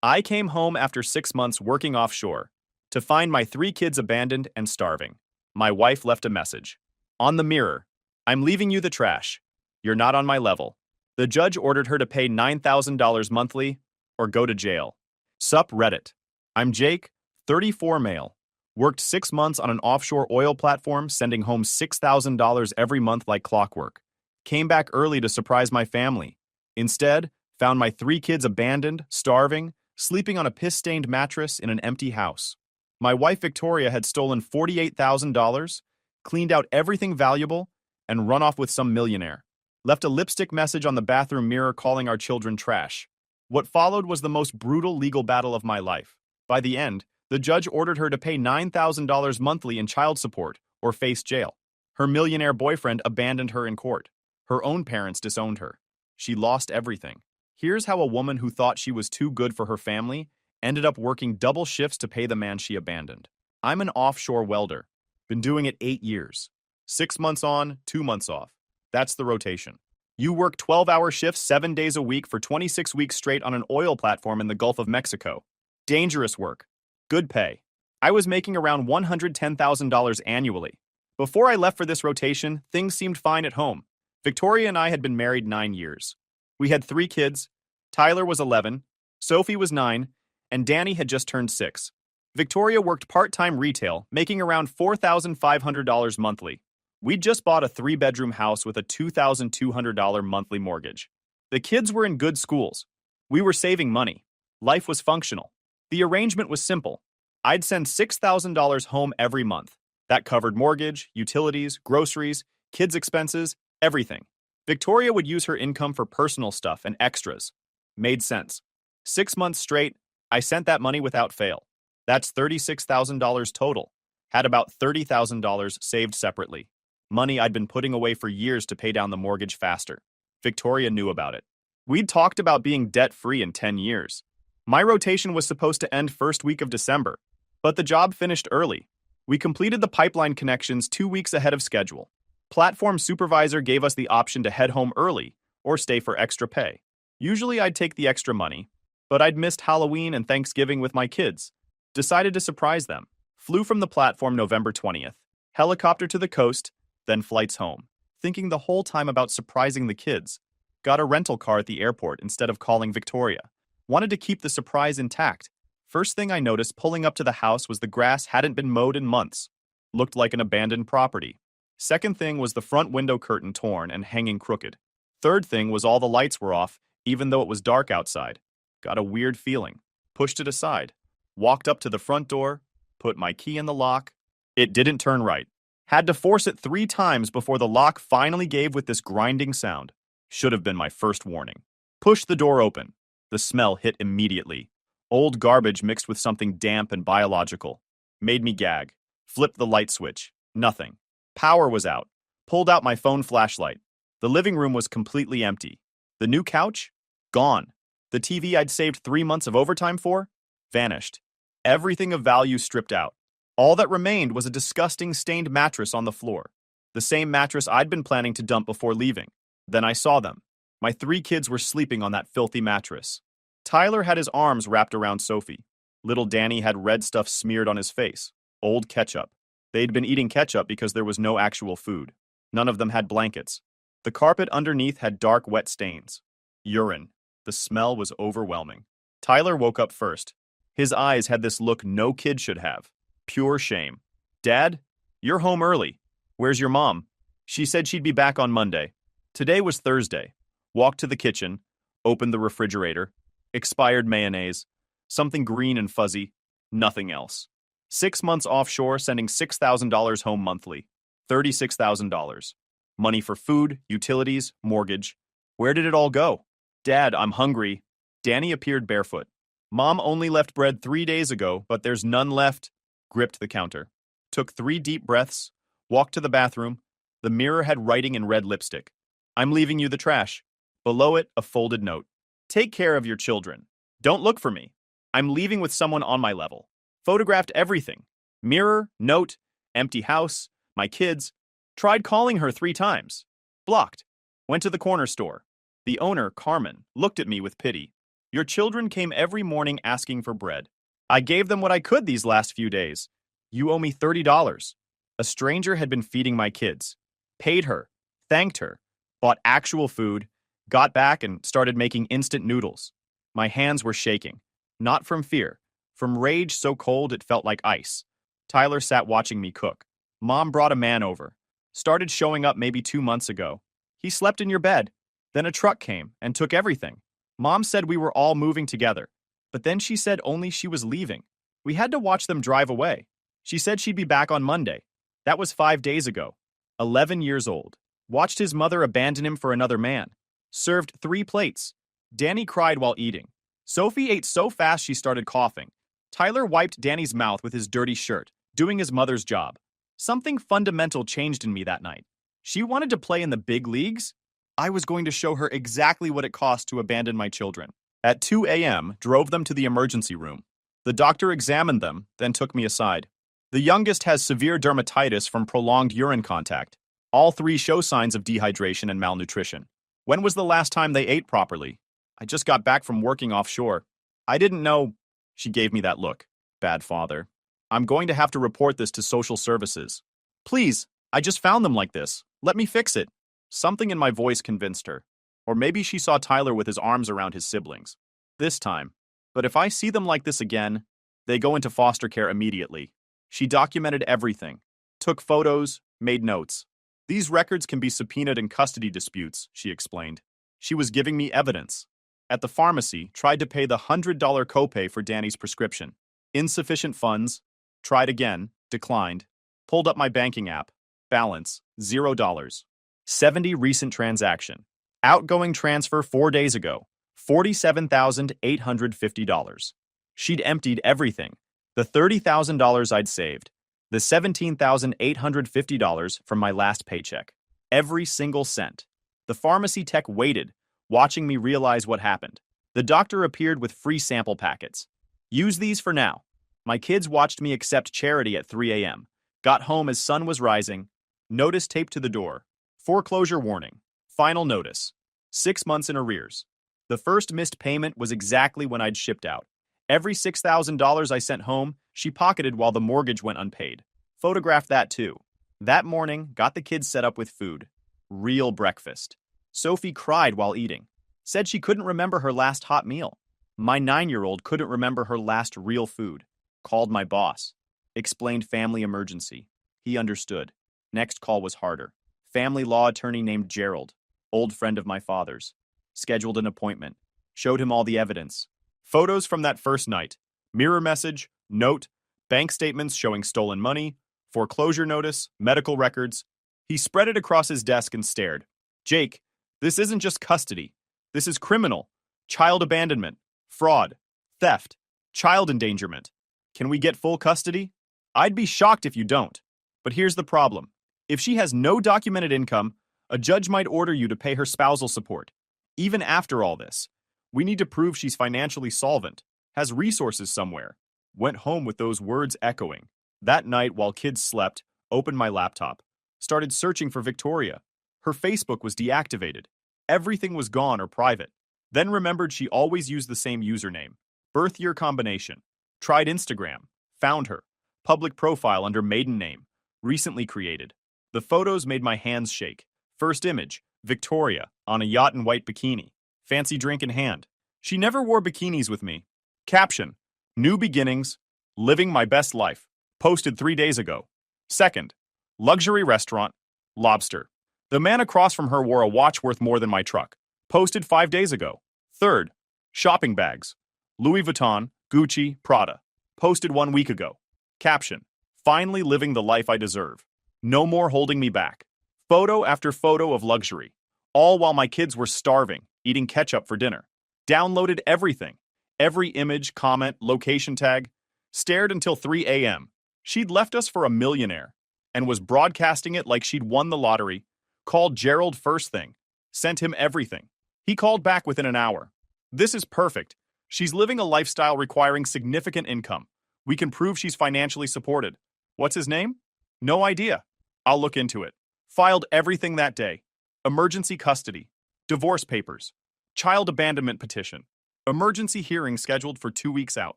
I came home after 6 months working offshore to find my 3 kids abandoned and starving. My wife left a message. On the mirror, I'm leaving you the trash. You're not on my level. The judge ordered her to pay $9,000 monthly or go to jail. Sup Reddit. I'm Jake, 34 male. Worked 6 months on an offshore oil platform, sending home $6,000 every month like clockwork. Came back early to surprise my family. Instead, found my 3 kids abandoned, starving, sleeping on a piss-stained mattress in an empty house. My wife Victoria had stolen $48,000, cleaned out everything valuable, and run off with some millionaire. Left a lipstick message on the bathroom mirror calling our children trash. What followed was the most brutal legal battle of my life. By the end, the judge ordered her to pay $9,000 monthly in child support or face jail. Her millionaire boyfriend abandoned her in court. Her own parents disowned her. She lost everything. Here's how a woman who thought she was too good for her family ended up working double shifts to pay the man she abandoned. I'm an offshore welder. Been doing it 8 years. 6 months on, 2 months off. That's the rotation. You work 12-hour shifts 7 days a week for 26 weeks straight on an oil platform in the Gulf of Mexico. Dangerous work. Good pay. I was making around $110,000 annually. Before I left for this rotation, things seemed fine at home. Victoria and I had been married 9 years. We had 3 kids. Tyler was 11, Sophie was 9, and Danny had just turned 6. Victoria worked part-time retail, making around $4,500 monthly. We'd just bought a 3-bedroom house with a $2,200 monthly mortgage. The kids were in good schools. We were saving money. Life was functional. The arrangement was simple. I'd send $6,000 home every month. That covered mortgage, utilities, groceries, kids' expenses, everything. Victoria would use her income for personal stuff and extras. Made sense. 6 months straight, I sent that money without fail. That's $36,000 total. Had about $30,000 saved separately. Money I'd been putting away for years to pay down the mortgage faster. Victoria knew about it. We'd talked about being debt-free in 10 years. My rotation was supposed to end first week of December, but the job finished early. We completed the pipeline connections 2 weeks ahead of schedule. Platform supervisor gave us the option to head home early or stay for extra pay. Usually I'd take the extra money, but I'd missed Halloween and Thanksgiving with my kids. Decided to surprise them. Flew from the platform November 20th. Helicopter to the coast, then flights home. Thinking the whole time about surprising the kids. Got a rental car at the airport instead of calling Victoria. Wanted to keep the surprise intact. First thing I noticed pulling up to the house was the grass hadn't been mowed in months. Looked like an abandoned property. Second thing was the front window curtain torn and hanging crooked. Third thing was all the lights were off, even though it was dark outside. Got a weird feeling. Pushed it aside. Walked up to the front door, put my key in the lock. It didn't turn right. Had to force it 3 times before the lock finally gave with this grinding sound. Should have been my first warning. Pushed the door open. The smell hit immediately. Old garbage mixed with something damp and biological. Made me gag. Flipped the light switch. Nothing. Power was out. Pulled out my phone flashlight. The living room was completely empty. The new couch? Gone. The TV I'd saved 3 months of overtime for? Vanished. Everything of value stripped out. All that remained was a disgusting stained mattress on the floor. The same mattress I'd been planning to dump before leaving. Then I saw them. My 3 kids were sleeping on that filthy mattress. Tyler had his arms wrapped around Sophie. Little Danny had red stuff smeared on his face. Old ketchup. They'd been eating ketchup because there was no actual food. None of them had blankets. The carpet underneath had dark, wet stains. Urine. The smell was overwhelming. Tyler woke up first. His eyes had this look no kid should have. Pure shame. Dad, you're home early. Where's your mom? She said she'd be back on Monday. Today was Thursday. Walked to the kitchen, opened the refrigerator. Expired mayonnaise. Something green and fuzzy. Nothing else. 6 months offshore, sending $6,000 home monthly. $36,000. Money for food, utilities, mortgage. Where did it all go? Dad, I'm hungry. Danny appeared barefoot. Mom only left bread 3 days ago, but there's none left. Gripped the counter. Took 3 deep breaths. Walked to the bathroom. The mirror had writing in red lipstick. I'm leaving you the trash. Below it, a folded note. Take care of your children. Don't look for me. I'm leaving with someone on my level. Photographed everything. Mirror, note, empty house, my kids. Tried calling her 3 times. Blocked. Went to the corner store. The owner, Carmen, looked at me with pity. Your children came every morning asking for bread. I gave them what I could these last few days. You owe me $30. A stranger had been feeding my kids. Paid her, thanked her, bought actual food, got back and started making instant noodles. My hands were shaking, not from fear, from rage so cold it felt like ice. Tyler sat watching me cook. Mom brought a man over. Started showing up maybe 2 months ago. He slept in your bed. Then a truck came and took everything. Mom said we were all moving together, but then she said only she was leaving. We had to watch them drive away. She said she'd be back on Monday. That was 5 days ago. 11 years old. Watched his mother abandon him for another man. Served 3 plates. Danny cried while eating. Sophie ate so fast she started coughing. Tyler wiped Danny's mouth with his dirty shirt, doing his mother's job. Something fundamental changed in me that night. She wanted to play in the big leagues. I was going to show her exactly what it cost to abandon my children. At 2 a.m., drove them to the emergency room. The doctor examined them, then took me aside. The youngest has severe dermatitis from prolonged urine contact. All 3 show signs of dehydration and malnutrition. When was the last time they ate properly? I just got back from working offshore. I didn't know. She gave me that look. Bad father. I'm going to have to report this to social services. Please, I just found them like this. Let me fix it. Something in my voice convinced her. Or maybe she saw Tyler with his arms around his siblings. This time. But if I see them like this again, they go into foster care immediately. She documented everything. Took photos, made notes. These records can be subpoenaed in custody disputes, she explained. She was giving me evidence. At the pharmacy, tried to pay the $100 copay for Danny's prescription. Insufficient funds. Tried again, declined. Pulled up my banking app. Balance, $0. 70 recent transaction. Outgoing transfer 4 days ago, $47,850. She'd emptied everything. The $30,000 I'd saved. The $17,850 from my last paycheck. Every single cent. The pharmacy tech waited, watching me realize what happened. The doctor appeared with free sample packets. Use these for now. My kids watched me accept charity at 3 a.m. Got home as sun was rising. Notice taped to the door. Foreclosure warning. Final notice. 6 months in arrears. The first missed payment was exactly when I'd shipped out. Every $6,000 I sent home, she pocketed while the mortgage went unpaid. Photographed that too. That morning, got the kids set up with food. Real breakfast. Sophie cried while eating. Said she couldn't remember her last hot meal. My 9-year-old couldn't remember her last real food. Called my boss. Explained family emergency. He understood. Next call was harder. Family law attorney named Gerald. Old friend of my father's. Scheduled an appointment. Showed him all the evidence. Photos from that first night. Mirror message, note, bank statements showing stolen money, foreclosure notice, medical records. He spread it across his desk and stared. Jake, this isn't just custody. This is criminal. Child abandonment. Fraud. Theft. Child endangerment. Can we get full custody? I'd be shocked if you don't. But here's the problem. If she has no documented income, a judge might order you to pay her spousal support. Even after all this, we need to prove she's financially solvent, has resources somewhere. Went home with those words echoing. That night, while kids slept, opened my laptop. Started searching for Victoria. Her Facebook was deactivated. Everything was gone or private. Then remembered she always used the same username. Birth year combination. Tried Instagram. Found her. Public profile under maiden name. Recently created. The photos made my hands shake. First image, Victoria, on a yacht in white bikini. Fancy drink in hand. She never wore bikinis with me. Caption, new beginnings, living my best life. Posted 3 days ago. Second, luxury restaurant, lobster. The man across from her wore a watch worth more than my truck. Posted 5 days ago. Third, shopping bags. Louis Vuitton, Gucci, Prada. Posted 1 week ago. Caption, finally living the life I deserve. No more holding me back. Photo after photo of luxury. All while my kids were starving, eating ketchup for dinner. Downloaded everything. Every image, comment, location tag. Stared until 3 a.m. She'd left us for a millionaire and was broadcasting it like she'd won the lottery. Called Gerald first thing. Sent him everything. He called back within an hour. This is perfect. She's living a lifestyle requiring significant income. We can prove she's financially supported. What's his name? No idea. I'll look into it. Filed everything that day. Emergency custody. Divorce papers. Child abandonment petition. Emergency hearing scheduled for 2 weeks out.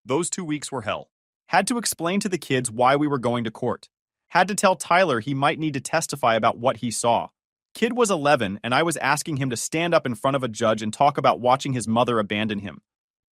Those 2 weeks were hell. Had to explain to the kids why we were going to court. Had to tell Tyler he might need to testify about what he saw. Kid was 11, and I was asking him to stand up in front of a judge and talk about watching his mother abandon him.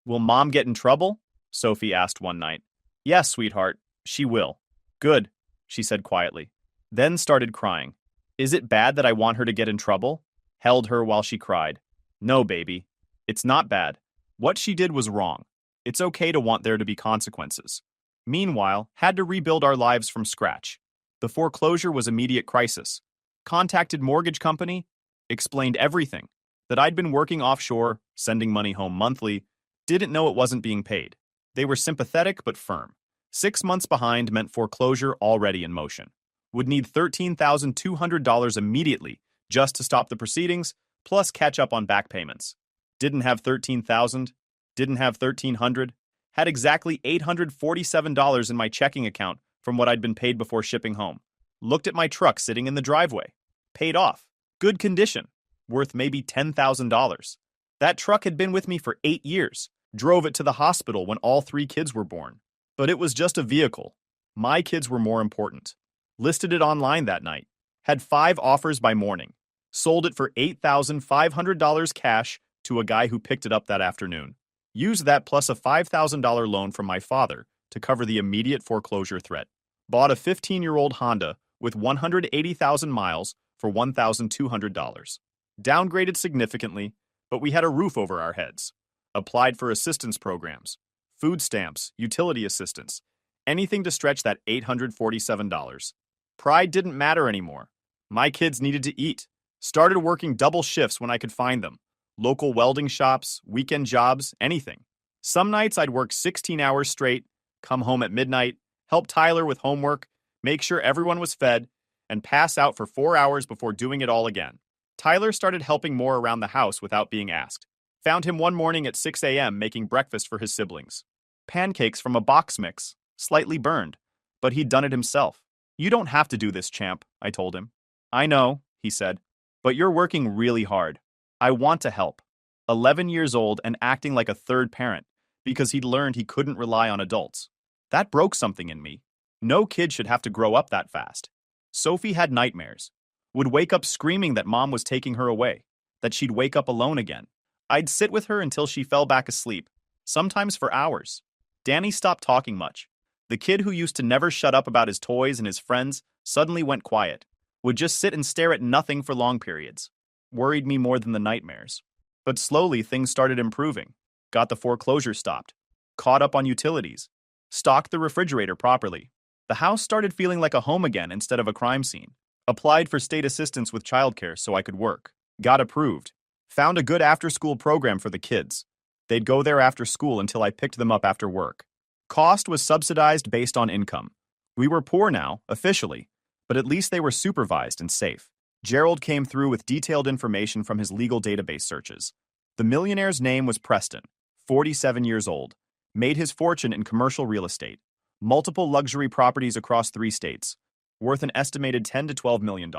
Will Mom get in trouble? Sophie asked one night. Yes, sweetheart, she will. Good, she said quietly. Then started crying. Is it bad that I want her to get in trouble? Held her while she cried. No, baby. It's not bad. What she did was wrong. It's okay to want there to be consequences. Meanwhile, had to rebuild our lives from scratch. The foreclosure was immediate crisis. Contacted mortgage company, explained everything. That I'd been working offshore, sending money home monthly, didn't know it wasn't being paid. They were sympathetic but firm. 6 months behind meant foreclosure already in motion. Would need $13,200 immediately just to stop the proceedings, plus catch up on back payments. Didn't have $13,000, didn't have $1,300, had exactly $847 in my checking account from what I'd been paid before shipping home. Looked at my truck sitting in the driveway. Paid off. Good condition. Worth maybe $10,000. That truck had been with me for 8 years. Drove it to the hospital when all 3 kids were born. But it was just a vehicle. My kids were more important. Listed it online that night. Had 5 offers by morning. Sold it for $8,500 cash to a guy who picked it up that afternoon. Used that plus a $5,000 loan from my father to cover the immediate foreclosure threat. Bought a 15-year-old Honda with 180,000 miles for $1,200. Downgraded significantly, but we had a roof over our heads. Applied for assistance programs, food stamps, utility assistance, anything to stretch that $847. Pride didn't matter anymore. My kids needed to eat. Started working double shifts when I could find them. Local welding shops, weekend jobs, anything. Some nights I'd work 16 hours straight, come home at midnight, help Tyler with homework, make sure everyone was fed, and pass out for 4 hours before doing it all again. Tyler started helping more around the house without being asked. Found him one morning at 6 a.m. making breakfast for his siblings. Pancakes from a box mix, slightly burned, but he'd done it himself. You don't have to do this, champ, I told him. I know, he said, but you're working really hard. I want to help. 11 years old and acting like a third parent because he'd learned he couldn't rely on adults. That broke something in me. No kid should have to grow up that fast. Sophie had nightmares. Would wake up screaming that Mom was taking her away, that she'd wake up alone again. I'd sit with her until she fell back asleep, sometimes for hours. Danny stopped talking much. The kid who used to never shut up about his toys and his friends suddenly went quiet, would just sit and stare at nothing for long periods. Worried me more than the nightmares. But slowly things started improving. Got the foreclosure stopped. Caught up on utilities. Stocked the refrigerator properly. The house started feeling like a home again instead of a crime scene. Applied for state assistance with childcare so I could work. Got approved. Found a good after-school program for the kids. They'd go there after school until I picked them up after work. Cost was subsidized based on income. We were poor now, officially, but at least they were supervised and safe. Gerald came through with detailed information from his legal database searches. The millionaire's name was Preston, 47 years old. Made his fortune in commercial real estate. Multiple luxury properties across 3 states. Worth an estimated $10 to $12 million.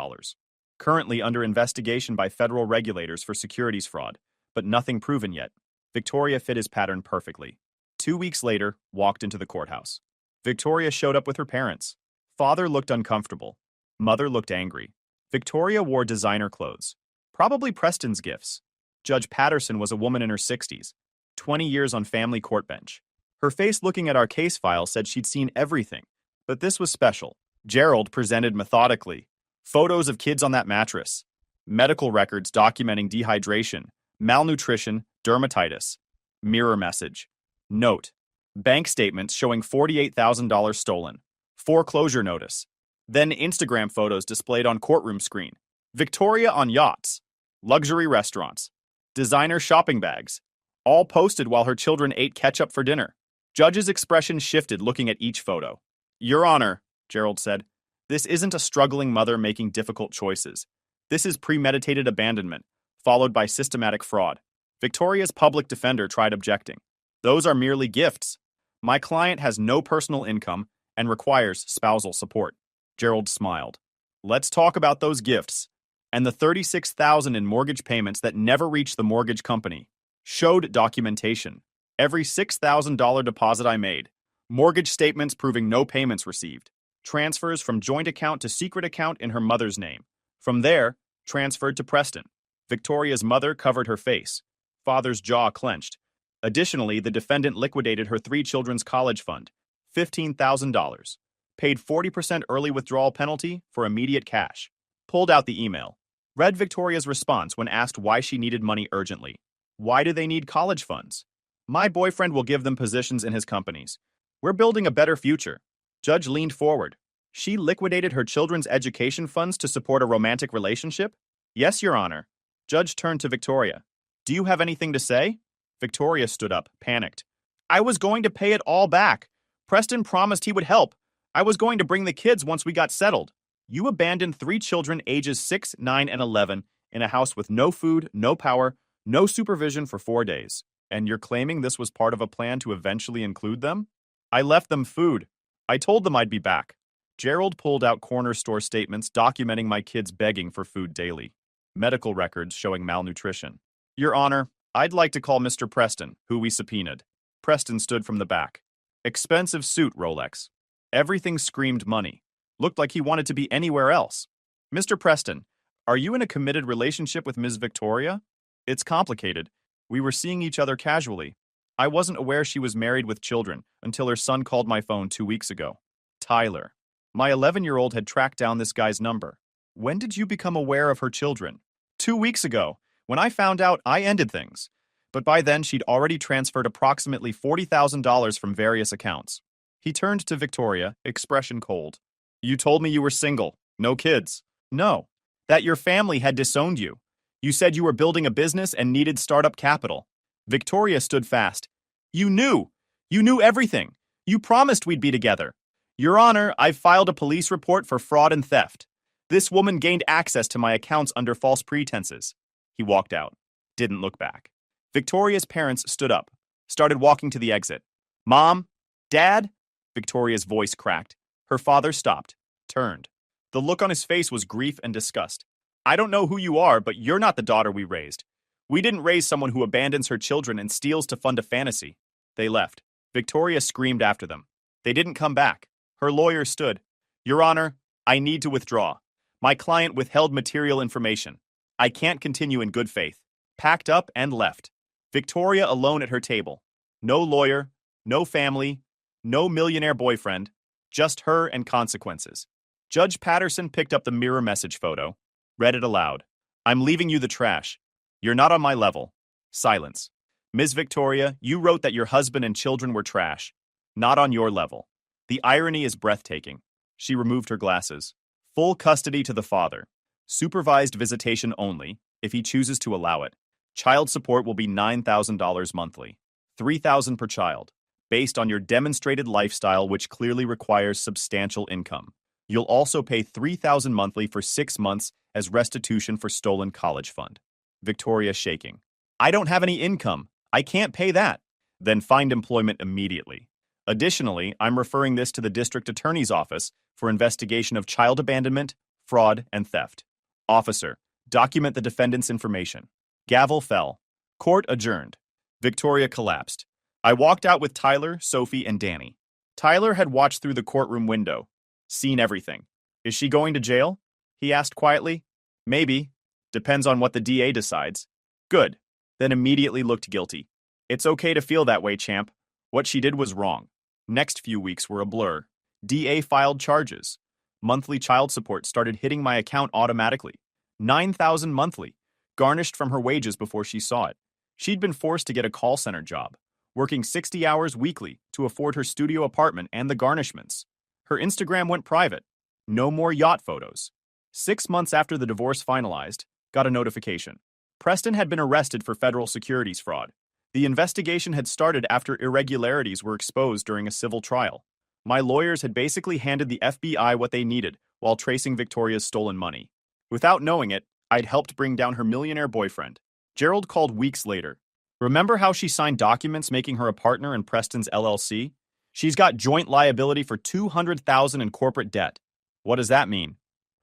Currently under investigation by federal regulators for securities fraud, but nothing proven yet. Victoria fit his pattern perfectly. 2 weeks later, walked into the courthouse. Victoria showed up with her parents. Father looked uncomfortable. Mother looked angry. Victoria wore designer clothes. Probably Preston's gifts. Judge Patterson was a woman in her 60s. 20 years on family court bench. Her face looking at our case file said she'd seen everything. But this was special. Gerald presented methodically. Photos of kids on that mattress. Medical records documenting dehydration, malnutrition, dermatitis. Mirror message. Note. Bank statements showing $48,000 stolen. Foreclosure notice. Then Instagram photos displayed on courtroom screen. Victoria on yachts. Luxury restaurants. Designer shopping bags. All posted while her children ate ketchup for dinner. Judge's expression shifted looking at each photo. Your Honor, Gerald said, this isn't a struggling mother making difficult choices. This is premeditated abandonment, followed by systematic fraud. Victoria's public defender tried objecting. Those are merely gifts. My client has no personal income and requires spousal support. Gerald smiled. Let's talk about those gifts and the $36,000 in mortgage payments that never reached the mortgage company. Showed documentation. Every $6,000 deposit I made. Mortgage statements proving no payments received. Transfers from joint account to secret account in her mother's name. From there, transferred to Preston. Victoria's mother covered her face. Father's jaw clenched. Additionally, the defendant liquidated her 3 children's college fund, $15,000. Paid 40% early withdrawal penalty for immediate cash. Pulled out the email. Read Victoria's response when asked why she needed money urgently. Why do they need college funds? My boyfriend will give them positions in his companies. We're building a better future. Judge leaned forward. She liquidated her children's education funds to support a romantic relationship? Yes, Your Honor. Judge turned to Victoria. Do you have anything to say? Victoria stood up, panicked. I was going to pay it all back. Preston promised he would help. I was going to bring the kids once we got settled. You abandoned 3 children ages 6, 9, and 11 in a house with no food, no power, no supervision for 4 days. And you're claiming this was part of a plan to eventually include them? I left them food. I told them I'd be back. Gerald pulled out corner store statements documenting my kids begging for food daily. Medical records showing malnutrition. Your Honor, I'd like to call Mr. Preston, who we subpoenaed. Preston stood from the back. Expensive suit, Rolex. Everything screamed money. Looked like he wanted to be anywhere else. Mr. Preston, are you in a committed relationship with Ms. Victoria? It's complicated. We were seeing each other casually. I wasn't aware she was married with children until her son called my phone 2 weeks ago. Tyler. My 11-year-old had tracked down this guy's number. When did you become aware of her children? 2 weeks ago. When I found out, I ended things. But by then, she'd already transferred approximately $40,000 from various accounts. He turned to Victoria, expression cold. You told me you were single, no kids. No. That your family had disowned you. You said you were building a business and needed startup capital. Victoria stood fast. You knew. You knew everything. You promised we'd be together. Your Honor, I've filed a police report for fraud and theft. This woman gained access to my accounts under false pretenses. He walked out. Didn't look back. Victoria's parents stood up, started walking to the exit. Mom? Dad? Victoria's voice cracked. Her father stopped, turned. The look on his face was grief and disgust. I don't know who you are, but you're not the daughter we raised. We didn't raise someone who abandons her children and steals to fund a fantasy. They left. Victoria screamed after them. They didn't come back. Her lawyer stood. Your Honor, I need to withdraw. My client withheld material information. I can't continue in good faith. Packed up and left. Victoria alone at her table. No lawyer, no family, no millionaire boyfriend, just her and consequences. Judge Patterson picked up the mirror message photo, read it aloud. I'm leaving you the trash. You're not on my level. Silence. Ms. Victoria, you wrote that your husband and children were trash. Not on your level. The irony is breathtaking. She removed her glasses. Full custody to the father. Supervised visitation only, if he chooses to allow it. Child support will be $9,000 monthly. $3,000 per child, based on your demonstrated lifestyle which clearly requires substantial income. You'll also pay $3,000 monthly for 6 months as restitution for stolen college fund. Victoria shaking. I don't have any income. I can't pay that. Then find employment immediately. Additionally, I'm referring this to the district attorney's office for investigation of child abandonment, fraud, and theft. Officer, document the defendant's information. Gavel fell. Court adjourned. Victoria collapsed. I walked out with Tyler, Sophie, and Danny. Tyler had watched through the courtroom window. Seen everything. Is she going to jail? He asked quietly. Maybe. Depends on what the DA decides. Good. Then immediately looked guilty. It's okay to feel that way, champ. What she did was wrong. Next few weeks were a blur. DA filed charges. Monthly child support started hitting my account automatically. $9,000 monthly, garnished from her wages before she saw it. She'd been forced to get a call center job, working 60 hours weekly to afford her studio apartment and the garnishments. Her Instagram went private. No more yacht photos. 6 months after the divorce finalized, got a notification. Preston had been arrested for federal securities fraud. The investigation had started after irregularities were exposed during a civil trial. My lawyers had basically handed the FBI what they needed while tracing Victoria's stolen money. Without knowing it, I'd helped bring down her millionaire boyfriend. Gerald called weeks later. Remember how she signed documents making her a partner in Preston's LLC? She's got joint liability for $200,000 in corporate debt. What does that mean?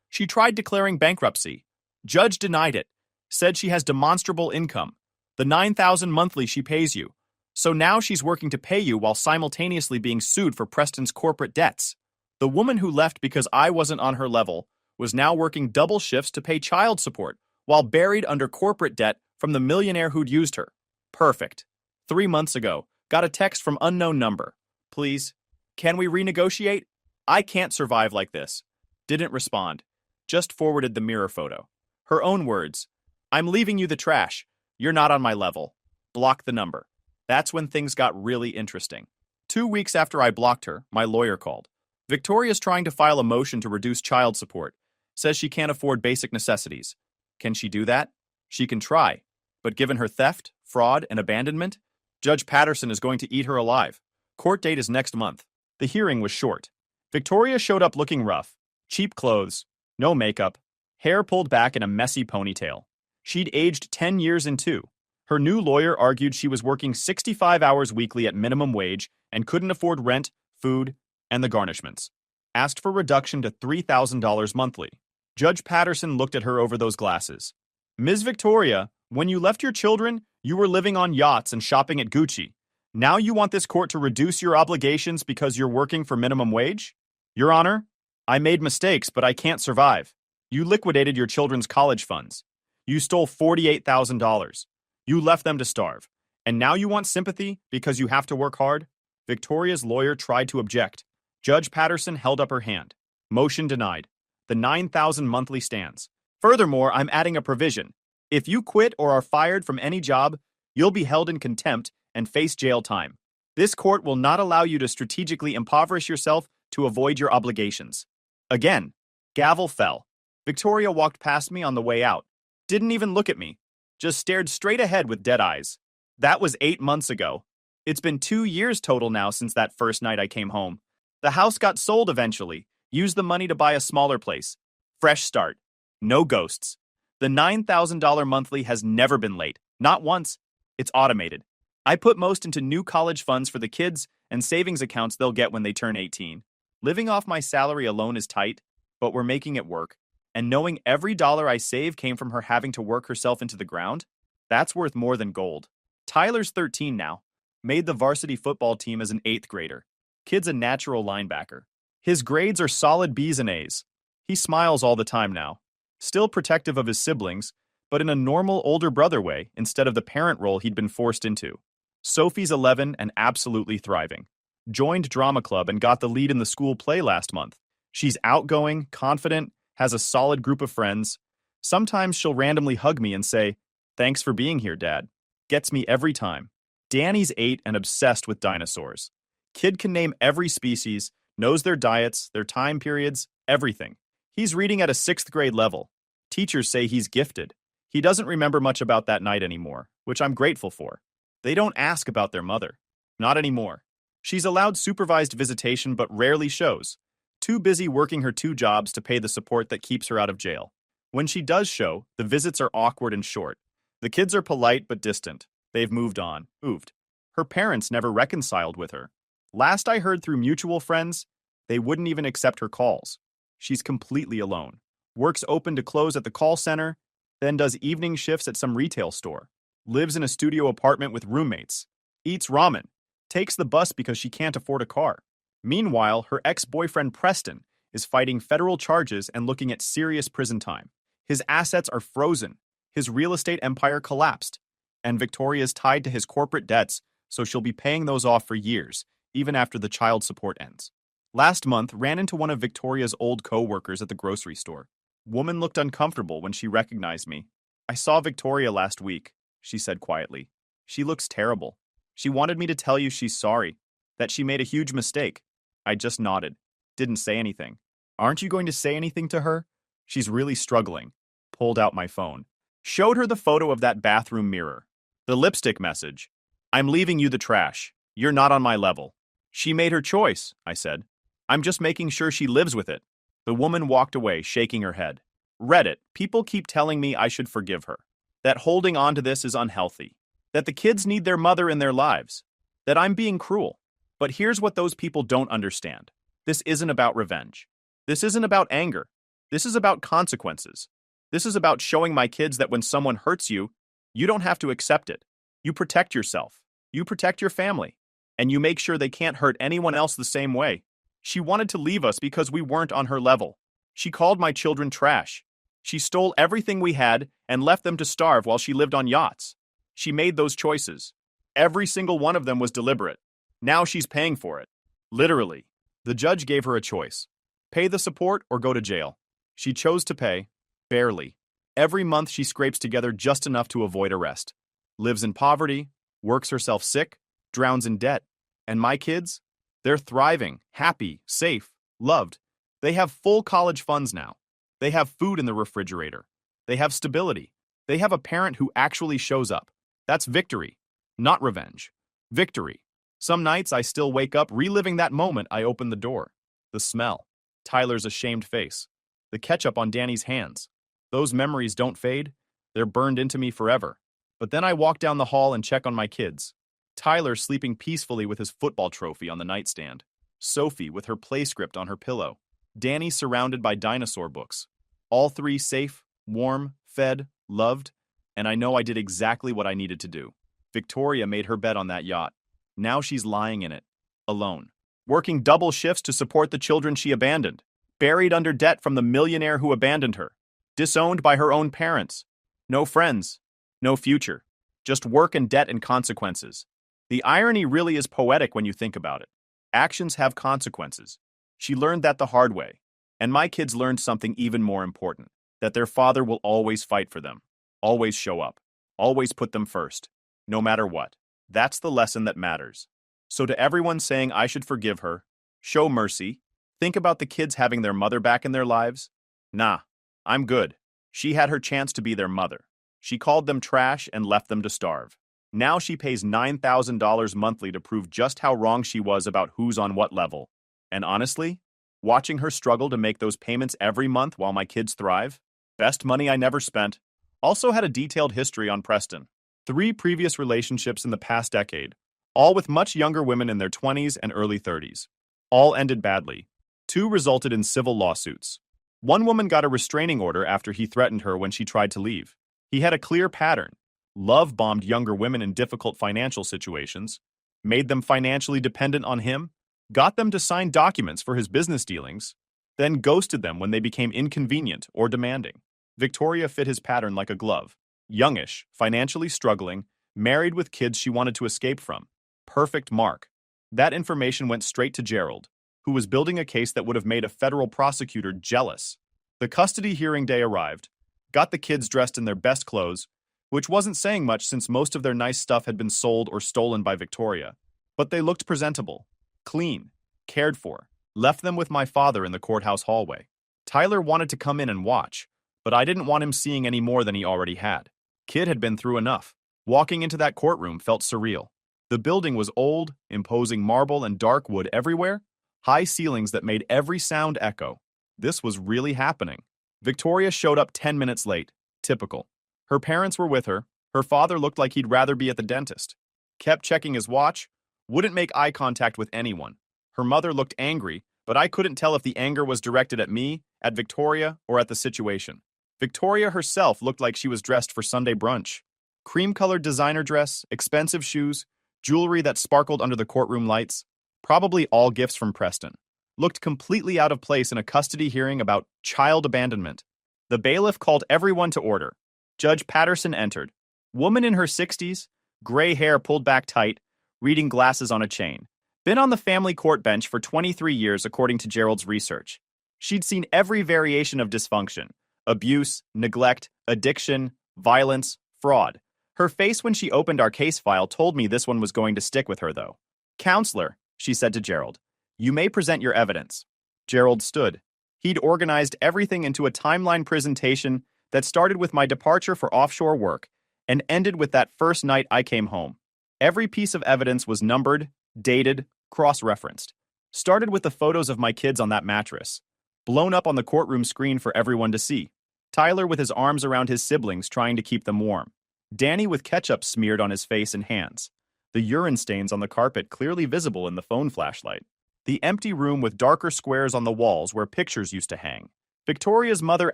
She tried declaring bankruptcy. Judge denied it. Said she has demonstrable income. The $9,000 monthly she pays you. So now she's working to pay you while simultaneously being sued for Preston's corporate debts. The woman who left because I wasn't on her level was now working double shifts to pay child support while buried under corporate debt from the millionaire who'd used her. Perfect. 3 months ago, got a text from unknown number. Please, can we renegotiate? I can't survive like this. Didn't respond. Just forwarded the mirror photo. Her own words. I'm leaving you the trash. You're not on my level. Block the number. That's when things got really interesting. 2 weeks after I blocked her, my lawyer called. Victoria's trying to file a motion to reduce child support. Says she can't afford basic necessities. Can she do that? She can try. But given her theft, fraud, and abandonment, Judge Patterson is going to eat her alive. Court date is next month. The hearing was short. Victoria showed up looking rough. Cheap clothes, no makeup, hair pulled back in a messy ponytail. She'd aged 10 years in 2. Her new lawyer argued she was working 65 hours weekly at minimum wage and couldn't afford rent, food, and the garnishments. Asked for reduction to $3,000 monthly. Judge Patterson looked at her over those glasses. Ms. Victoria, when you left your children, you were living on yachts and shopping at Gucci. Now you want this court to reduce your obligations because you're working for minimum wage? Your Honor, I made mistakes, but I can't survive. You liquidated your children's college funds. You stole $48,000. You left them to starve. And now you want sympathy because you have to work hard? Victoria's lawyer tried to object. Judge Patterson held up her hand. Motion denied. The $9,000 monthly stands. Furthermore, I'm adding a provision. If you quit or are fired from any job, you'll be held in contempt and face jail time. This court will not allow you to strategically impoverish yourself to avoid your obligations. Again, gavel fell. Victoria walked past me on the way out. Didn't even look at me. Just stared straight ahead with dead eyes. That was 8 months ago. It's been 2 years total now since that first night I came home. The house got sold eventually. Used the money to buy a smaller place. Fresh start. No ghosts. The $9,000 monthly has never been late. Not once. It's automated. I put most into new college funds for the kids and savings accounts they'll get when they turn 18. Living off my salary alone is tight, but we're making it work. And knowing every dollar I save came from her having to work herself into the ground, that's worth more than gold. Tyler's 13 now. Made the varsity football team as an 8th grader. Kid's a natural linebacker. His grades are solid B's and A's. He smiles all the time now. Still protective of his siblings, but in a normal older brother way instead of the parent role he'd been forced into. Sophie's 11 and absolutely thriving. Joined drama club and got the lead in the school play last month. She's outgoing, confident, has a solid group of friends. Sometimes she'll randomly hug me and say, "Thanks for being here, Dad." Gets me every time. Danny's 8 and obsessed with dinosaurs. Kid can name every species, knows their diets, their time periods, everything. He's reading at a 6th grade level. Teachers say he's gifted. He doesn't remember much about that night anymore, which I'm grateful for. They don't ask about their mother. Not anymore. She's allowed supervised visitation but rarely shows. Too busy working her 2 jobs to pay the support that keeps her out of jail. When she does show, the visits are awkward and short. The kids are polite but distant. They've moved on. Oofed. Her parents never reconciled with her. Last I heard through mutual friends, they wouldn't even accept her calls. She's completely alone. Works open to close at the call center, then does evening shifts at some retail store. Lives in a studio apartment with roommates. Eats ramen. Takes the bus because she can't afford a car. Meanwhile, her ex-boyfriend Preston is fighting federal charges and looking at serious prison time. His assets are frozen. His real estate empire collapsed. And Victoria's tied to his corporate debts, so she'll be paying those off for years, even after the child support ends. Last month, ran into one of Victoria's old co-workers at the grocery store. Woman looked uncomfortable when she recognized me. "I saw Victoria last week," she said quietly. "She looks terrible. She wanted me to tell you she's sorry, that she made a huge mistake." I just nodded. Didn't say anything. "Aren't you going to say anything to her? She's really struggling." Pulled out my phone. Showed her the photo of that bathroom mirror. The lipstick message. "I'm leaving you the trash. You're not on my level." She made her choice, I said. I'm just making sure she lives with it. The woman walked away, shaking her head. Read it. People keep telling me I should forgive her. That holding on to this is unhealthy. That the kids need their mother in their lives. That I'm being cruel. But here's what those people don't understand. This isn't about revenge. This isn't about anger. This is about consequences. This is about showing my kids that when someone hurts you, You don't have to accept it. You protect yourself. You protect your family. And you make sure they can't hurt anyone else the same way. She wanted to leave us because we weren't on her level. She called my children trash. She stole everything we had and left them to starve while she lived on yachts. She made those choices. Every single one of them was deliberate. Now she's paying for it. Literally. The judge gave her a choice. Pay the support or go to jail. She chose to pay. Barely. Every month she scrapes together just enough to avoid arrest. Lives in poverty, works herself sick, drowns in debt. And my kids? They're thriving, happy, safe, loved. They have full college funds now. They have food in the refrigerator. They have stability. They have a parent who actually shows up. That's victory, not revenge. Victory. Some nights I still wake up reliving that moment I opened the door. The smell. Tyler's ashamed face. The ketchup on Danny's hands. Those memories don't fade. They're burned into me forever. But then I walk down the hall and check on my kids. Tyler sleeping peacefully with his football trophy on the nightstand. Sophie with her play script on her pillow. Danny surrounded by dinosaur books. All three safe, warm, fed, loved, and I know I did exactly what I needed to do. Victoria made her bed on that yacht. Now she's lying in it, alone, working double shifts to support the children she abandoned, buried under debt from the millionaire who abandoned her, disowned by her own parents. No friends, no future, just work and debt and consequences. The irony really is poetic when you think about it. Actions have consequences. She learned that the hard way. And my kids learned something even more important, that their father will always fight for them, always show up, always put them first, no matter what. That's the lesson that matters. So to everyone saying I should forgive her, show mercy, think about the kids having their mother back in their lives. Nah, I'm good. She had her chance to be their mother. She called them trash and left them to starve. Now she pays $9,000 monthly to prove just how wrong she was about who's on what level. And honestly, watching her struggle to make those payments every month while my kids thrive, best money I never spent. Also had a detailed history on Preston. 3 previous relationships in the past decade, all with much younger women in their 20s and early 30s. All ended badly. 2 resulted in civil lawsuits. One woman got a restraining order after he threatened her when she tried to leave. He had a clear pattern. Love-bombed younger women in difficult financial situations, made them financially dependent on him, got them to sign documents for his business dealings, then ghosted them when they became inconvenient or demanding. Victoria fit his pattern like a glove. Youngish, financially struggling, married with kids she wanted to escape from. Perfect mark. That information went straight to Gerald, who was building a case that would have made a federal prosecutor jealous. The custody hearing day arrived, got the kids dressed in their best clothes, which wasn't saying much since most of their nice stuff had been sold or stolen by Victoria. But they looked presentable, clean, cared for. Left them with my father in the courthouse hallway. Tyler wanted to come in and watch, but I didn't want him seeing any more than he already had. Kid had been through enough. Walking into that courtroom felt surreal. The building was old, imposing marble and dark wood everywhere, high ceilings that made every sound echo. This was really happening. Victoria showed up 10 minutes late. Typical. Her parents were with her. Her father looked like he'd rather be at the dentist. Kept checking his watch. Wouldn't make eye contact with anyone. Her mother looked angry, but I couldn't tell if the anger was directed at me, at Victoria, or at the situation. Victoria herself looked like she was dressed for Sunday brunch. Cream-colored designer dress, expensive shoes, jewelry that sparkled under the courtroom lights. Probably all gifts from Preston. Looked completely out of place in a custody hearing about child abandonment. The bailiff called everyone to order. Judge Patterson entered. Woman in her 60s, gray hair pulled back tight, reading glasses on a chain. Been on the family court bench for 23 years according to Gerald's research. She'd seen every variation of dysfunction. Abuse, neglect, addiction, violence, fraud. Her face when she opened our case file told me this one was going to stick with her, though. Counselor, she said to Gerald, you may present your evidence. Gerald stood. He'd organized everything into a timeline presentation that started with my departure for offshore work and ended with that first night I came home. Every piece of evidence was numbered, dated, cross-referenced. Started with the photos of my kids on that mattress, blown up on the courtroom screen for everyone to see. Tyler with his arms around his siblings trying to keep them warm. Danny with ketchup smeared on his face and hands. The urine stains on the carpet clearly visible in the phone flashlight. The empty room with darker squares on the walls where pictures used to hang. Victoria's mother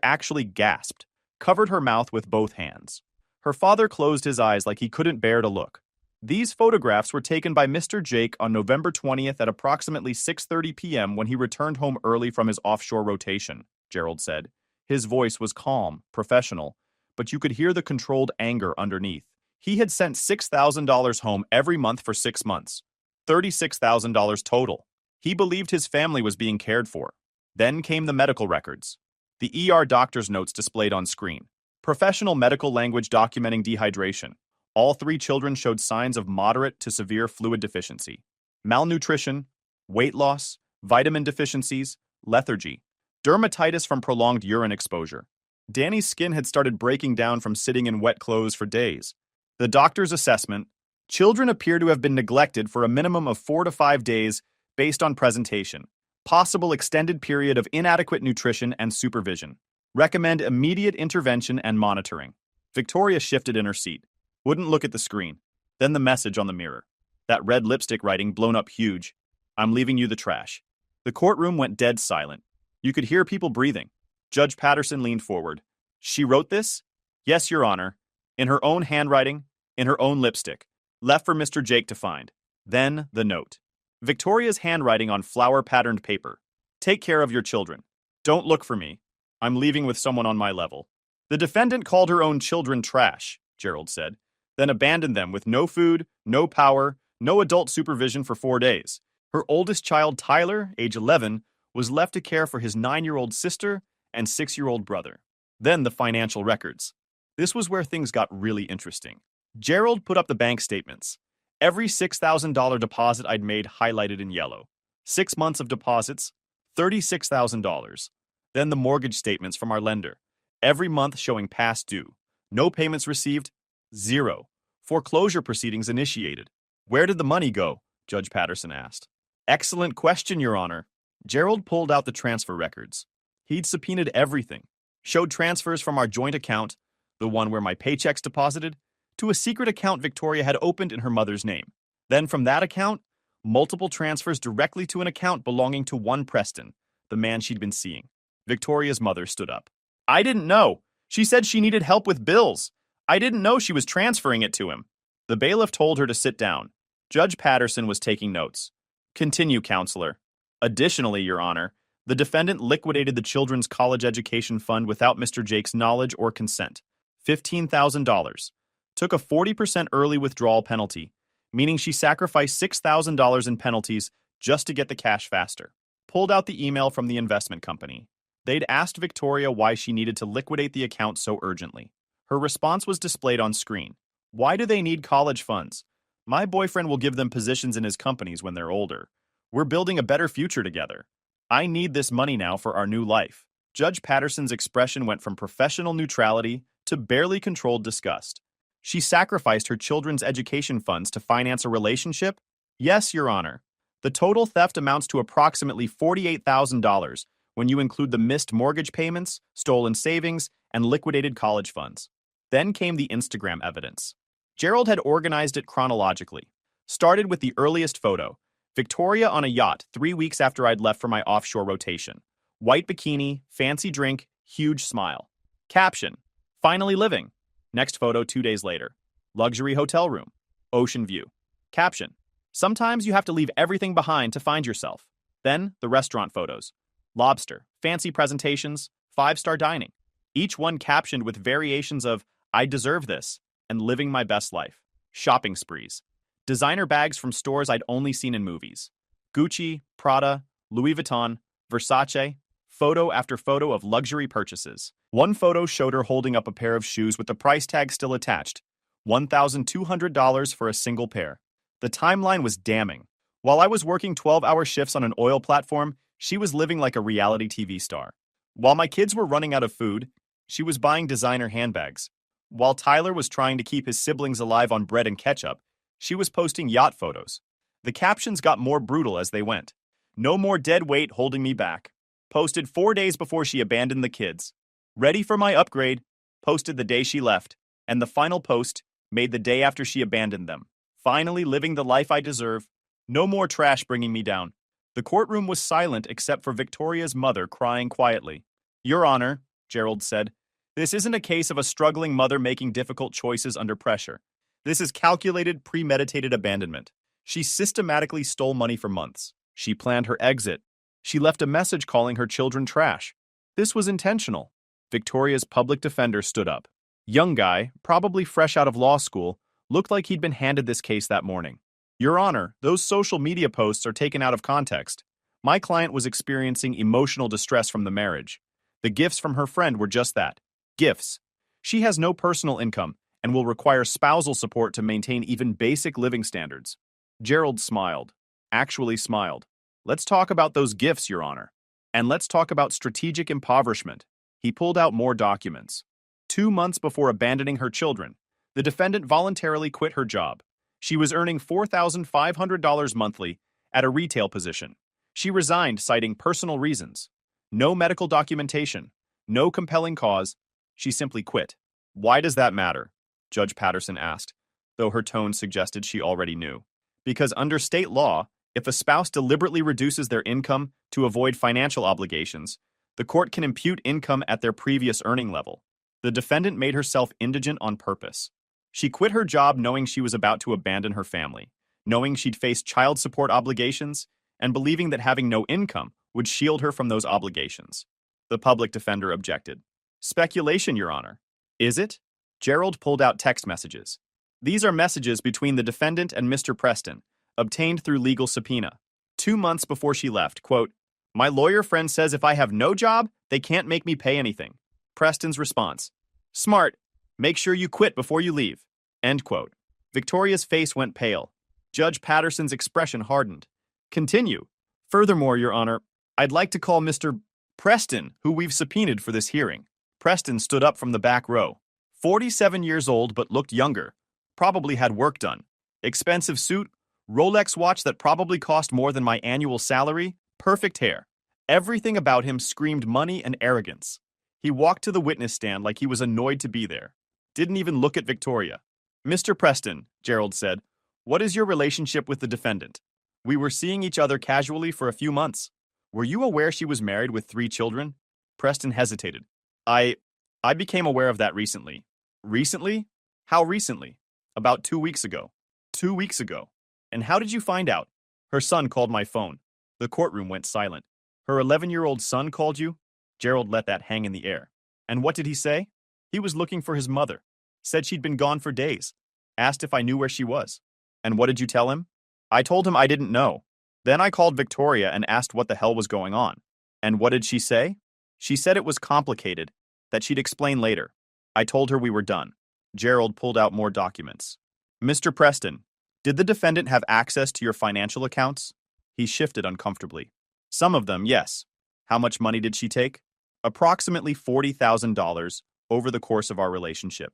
actually gasped, covered her mouth with both hands. Her father closed his eyes like he couldn't bear to look. These photographs were taken by Mr. Jake on November 20th at approximately 6:30 p.m. when he returned home early from his offshore rotation, Gerald said. His voice was calm, professional, but you could hear the controlled anger underneath. He had sent $6,000 home every month for 6 months. $36,000 total. He believed his family was being cared for. Then came the medical records. The ER doctor's notes displayed on screen. Professional medical language documenting dehydration. All 3 children showed signs of moderate to severe fluid deficiency. Malnutrition, weight loss, vitamin deficiencies, lethargy, dermatitis from prolonged urine exposure. Danny's skin had started breaking down from sitting in wet clothes for days. The doctor's assessment: children appear to have been neglected for a minimum of 4 to 5 days based on presentation. Possible extended period of inadequate nutrition and supervision. Recommend immediate intervention and monitoring. Victoria shifted in her seat. Wouldn't look at the screen. Then the message on the mirror. That red lipstick writing blown up huge. I'm leaving you the trash. The courtroom went dead silent. You could hear people breathing. Judge Patterson leaned forward. She wrote this? Yes, Your Honor. In her own handwriting, in her own lipstick. Left for Mr. Jake to find. Then the note. Victoria's handwriting on flower-patterned paper. Take care of your children. Don't look for me. I'm leaving with someone on my level. The defendant called her own children trash, Gerald said, then abandoned them with no food, no power, no adult supervision for 4 days. Her oldest child, Tyler, age 11, was left to care for his 9-year-old sister and 6-year-old brother. Then the financial records. This was where things got really interesting. Gerald put up the bank statements. Every $6,000 deposit I'd made highlighted in yellow. 6 months of deposits, $36,000. Then the mortgage statements from our lender. Every month showing past due. No payments received, 0. Foreclosure proceedings initiated. Where did the money go? Judge Patterson asked. Excellent question, Your Honor. Gerald pulled out the transfer records. He'd subpoenaed everything. Showed transfers from our joint account, the one where my paychecks deposited, to a secret account Victoria had opened in her mother's name. Then from that account, multiple transfers directly to an account belonging to one Preston, the man she'd been seeing. Victoria's mother stood up. I didn't know. She said she needed help with bills. I didn't know she was transferring it to him. The bailiff told her to sit down. Judge Patterson was taking notes. Continue, counselor. Additionally, Your Honor, the defendant liquidated the children's college education fund without Mr. Jake's knowledge or consent. $15,000. Took a 40% early withdrawal penalty, meaning she sacrificed $6,000 in penalties just to get the cash faster. Pulled out the email from the investment company. They'd asked Victoria why she needed to liquidate the account so urgently. Her response was displayed on screen. Why do they need college funds? My boyfriend will give them positions in his companies when they're older. We're building a better future together. I need this money now for our new life. Judge Patterson's expression went from professional neutrality to barely controlled disgust. She sacrificed her children's education funds to finance a relationship? Yes, Your Honor. The total theft amounts to approximately $48,000 when you include the missed mortgage payments, stolen savings, and liquidated college funds. Then came the Instagram evidence. Gerald had organized it chronologically. Started with the earliest photo, Victoria on a yacht 3 weeks after I'd left for my offshore rotation. White bikini, fancy drink, huge smile. Caption, finally living. Next photo 2 days later. Luxury hotel room. Ocean view. Caption, sometimes you have to leave everything behind to find yourself. Then the restaurant photos. Lobster, fancy presentations, 5-star dining. Each one captioned with variations of, I deserve this, and living my best life. Shopping sprees. Designer bags from stores I'd only seen in movies. Gucci, Prada, Louis Vuitton, Versace. Photo after photo of luxury purchases. One photo showed her holding up a pair of shoes with the price tag still attached. $1,200 for a single pair. The timeline was damning. While I was working 12-hour shifts on an oil platform, she was living like a reality TV star. While my kids were running out of food, she was buying designer handbags. While Tyler was trying to keep his siblings alive on bread and ketchup, she was posting yacht photos. The captions got more brutal as they went. No more dead weight holding me back. Posted 4 days before she abandoned the kids. Ready for my upgrade. Posted the day she left. And the final post, made the day after she abandoned them. Finally living the life I deserve. No more trash bringing me down. The courtroom was silent except for Victoria's mother crying quietly. Your Honor, Gerald said, This isn't a case of a struggling mother making difficult choices under pressure. This is calculated, premeditated abandonment. She systematically stole money for months. She planned her exit. She left a message calling her children trash. This was intentional. Victoria's public defender stood up. Young guy, probably fresh out of law school, looked like he'd been handed this case that morning. Your Honor, those social media posts are taken out of context. My client was experiencing emotional distress from the marriage. The gifts from her friend were just that. Gifts. She has no personal income and will require spousal support to maintain even basic living standards. Gerald smiled. Actually smiled. Let's talk about those gifts, Your Honor. And let's talk about strategic impoverishment. He pulled out more documents. 2 months before abandoning her children, the defendant voluntarily quit her job. She was earning $4,500 monthly at a retail position. She resigned citing personal reasons. No medical documentation. No compelling cause. She simply quit. Why does that matter? Judge Patterson asked, though her tone suggested she already knew. Because under state law, if a spouse deliberately reduces their income to avoid financial obligations, the court can impute income at their previous earning level. The defendant made herself indigent on purpose. She quit her job knowing she was about to abandon her family, knowing she'd face child support obligations, and believing that having no income would shield her from those obligations. The public defender objected. Speculation, Your Honor. Is it? Gerald pulled out text messages. These are messages between the defendant and Mr. Preston, obtained through legal subpoena. 2 months before she left, quote, "My lawyer friend says if I have no job, they can't make me pay anything." Preston's response, "Smart. Make sure you quit before you leave." End quote. Victoria's face went pale. Judge Patterson's expression hardened. Continue. Furthermore, Your Honor, I'd like to call Mr. Preston, who we've subpoenaed for this hearing. Preston stood up from the back row. 47 years old but looked younger. Probably had work done. Expensive suit, Rolex watch that probably cost more than my annual salary, perfect hair. Everything about him screamed money and arrogance. He walked to the witness stand like he was annoyed to be there. Didn't even look at Victoria. "Mr. Preston," Gerald said, "what is your relationship with the defendant? We were seeing each other casually for a few months. Were you aware she was married with 3 children?" Preston hesitated. I became aware of that recently." "Recently? How recently?" "About 2 weeks ago." "2 weeks ago? And how did you find out?" "Her son called my phone." The courtroom went silent. "Her 11-year-old son called you?" Gerald let that hang in the air. "And what did he say?" "He was looking for his mother. Said she'd been gone for days. Asked if I knew where she was." "And what did you tell him?" "I told him I didn't know. Then I called Victoria and asked what the hell was going on." "And what did she say?" "She said it was complicated, that she'd explain later. I told her we were done." Gerald pulled out more documents. "Mr. Preston, did the defendant have access to your financial accounts?" He shifted uncomfortably. "Some of them, yes." "How much money did she take?" "Approximately $40,000 over the course of our relationship."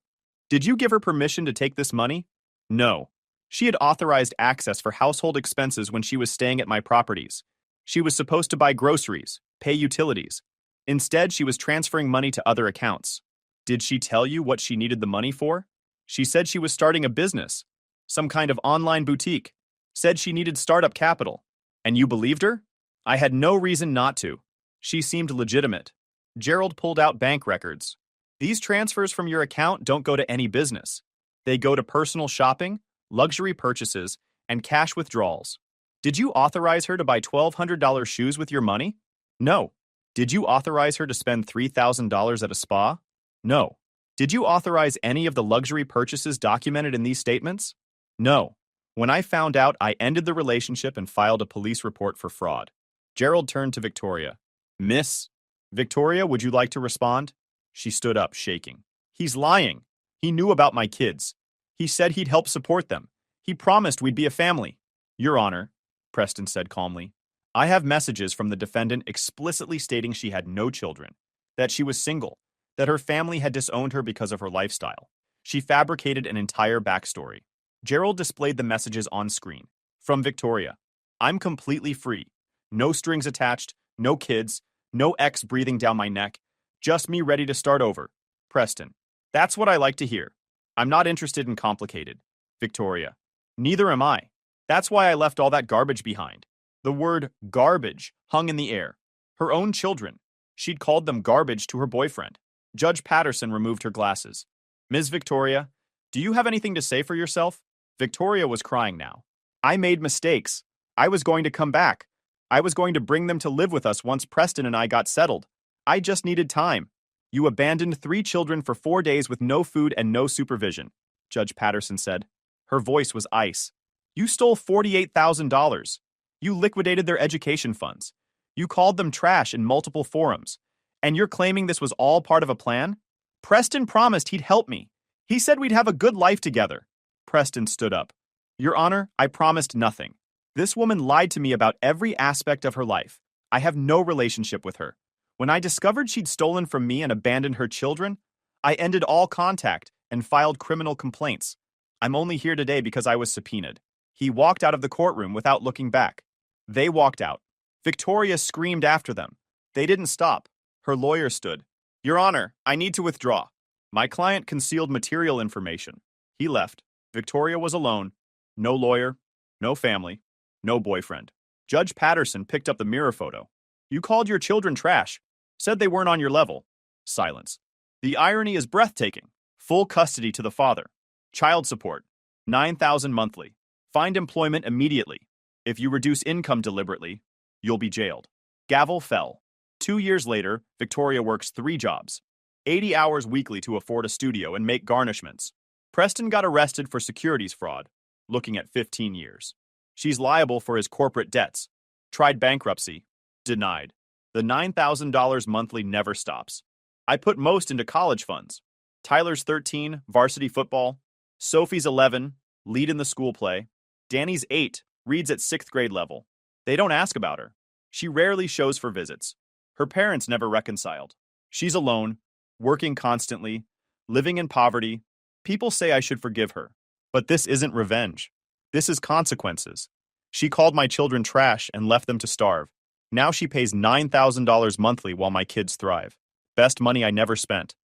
"Did you give her permission to take this money?" "No. She had authorized access for household expenses when she was staying at my properties. She was supposed to buy groceries, pay utilities. Instead, she was transferring money to other accounts." "Did she tell you what she needed the money for?" "She said she was starting a business, some kind of online boutique. Said she needed startup capital." "And you believed her?" "I had no reason not to. She seemed legitimate." Gerald pulled out bank records. "These transfers from your account don't go to any business. They go to personal shopping, luxury purchases, and cash withdrawals." "Did you authorize her to buy $1,200 shoes with your money?" "No." "Did you authorize her to spend $3,000 at a spa?" "No." "Did you authorize any of the luxury purchases documented in these statements?" "No." "When I found out, I ended the relationship and filed a police report for fraud." Gerald turned to Victoria. "Miss Victoria, would you like to respond?" She stood up, shaking. "He's lying. He knew about my kids. He said he'd help support them. He promised we'd be a family." "Your Honor," Preston said calmly, "I have messages from the defendant explicitly stating she had no children, that she was single, that her family had disowned her because of her lifestyle. She fabricated an entire backstory." Gerald displayed the messages on screen. From Victoria, "I'm completely free. No strings attached, no kids, no ex breathing down my neck. Just me ready to start over." Preston, "That's what I like to hear. I'm not interested in complicated." Victoria, "Neither am I. That's why I left all that garbage behind." The word garbage hung in the air. Her own children. She'd called them garbage to her boyfriend. Judge Patterson removed her glasses. Ms. Victoria, do you have anything to say for yourself? Victoria was crying now. I made mistakes. I was going to come back. I was going to bring them to live with us once Preston and I got settled. I just needed time. You abandoned 3 children for 4 days with no food and no supervision, Judge Patterson said. Her voice was ice. You stole $48,000. You liquidated their education funds. You called them trash in multiple forums. And you're claiming this was all part of a plan? Preston promised he'd help me. He said we'd have a good life together. Preston stood up. Your Honor, I promised nothing. This woman lied to me about every aspect of her life. I have no relationship with her. When I discovered she'd stolen from me and abandoned her children, I ended all contact and filed criminal complaints. I'm only here today because I was subpoenaed. He walked out of the courtroom without looking back. They walked out. Victoria screamed after them. They didn't stop. Her lawyer stood. Your Honor, I need to withdraw. My client concealed material information. He left. Victoria was alone. No lawyer, no family, no boyfriend. Judge Patterson picked up the mirror photo. You called your children trash, said they weren't on your level. Silence. The irony is breathtaking. Full custody to the father. Child support. $9,000 monthly. Find employment immediately. If you reduce income deliberately, you'll be jailed. Gavel fell. 2 years later, Victoria works 3 jobs. 80 hours weekly to afford a studio and make garnishments. Preston got arrested for securities fraud, looking at 15 years. She's liable for his corporate debts. Tried bankruptcy. Denied. The $9,000 monthly never stops. I put most into college funds. Tyler's 13, varsity football. Sophie's 11, lead in the school play. Danny's 8, reads at 6th grade level. They don't ask about her. She rarely shows for visits. Her parents never reconciled. She's alone, working constantly, living in poverty. People say I should forgive her. But this isn't revenge. This is consequences. She called my children trash and left them to starve. Now she pays $9,000 monthly while my kids thrive. Best money I never spent.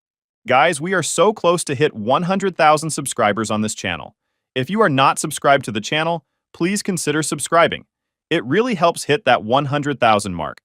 Guys, we are so close to hit 100,000 subscribers on this channel. If you are not subscribed to the channel, please consider subscribing. It really helps hit that 100,000 mark.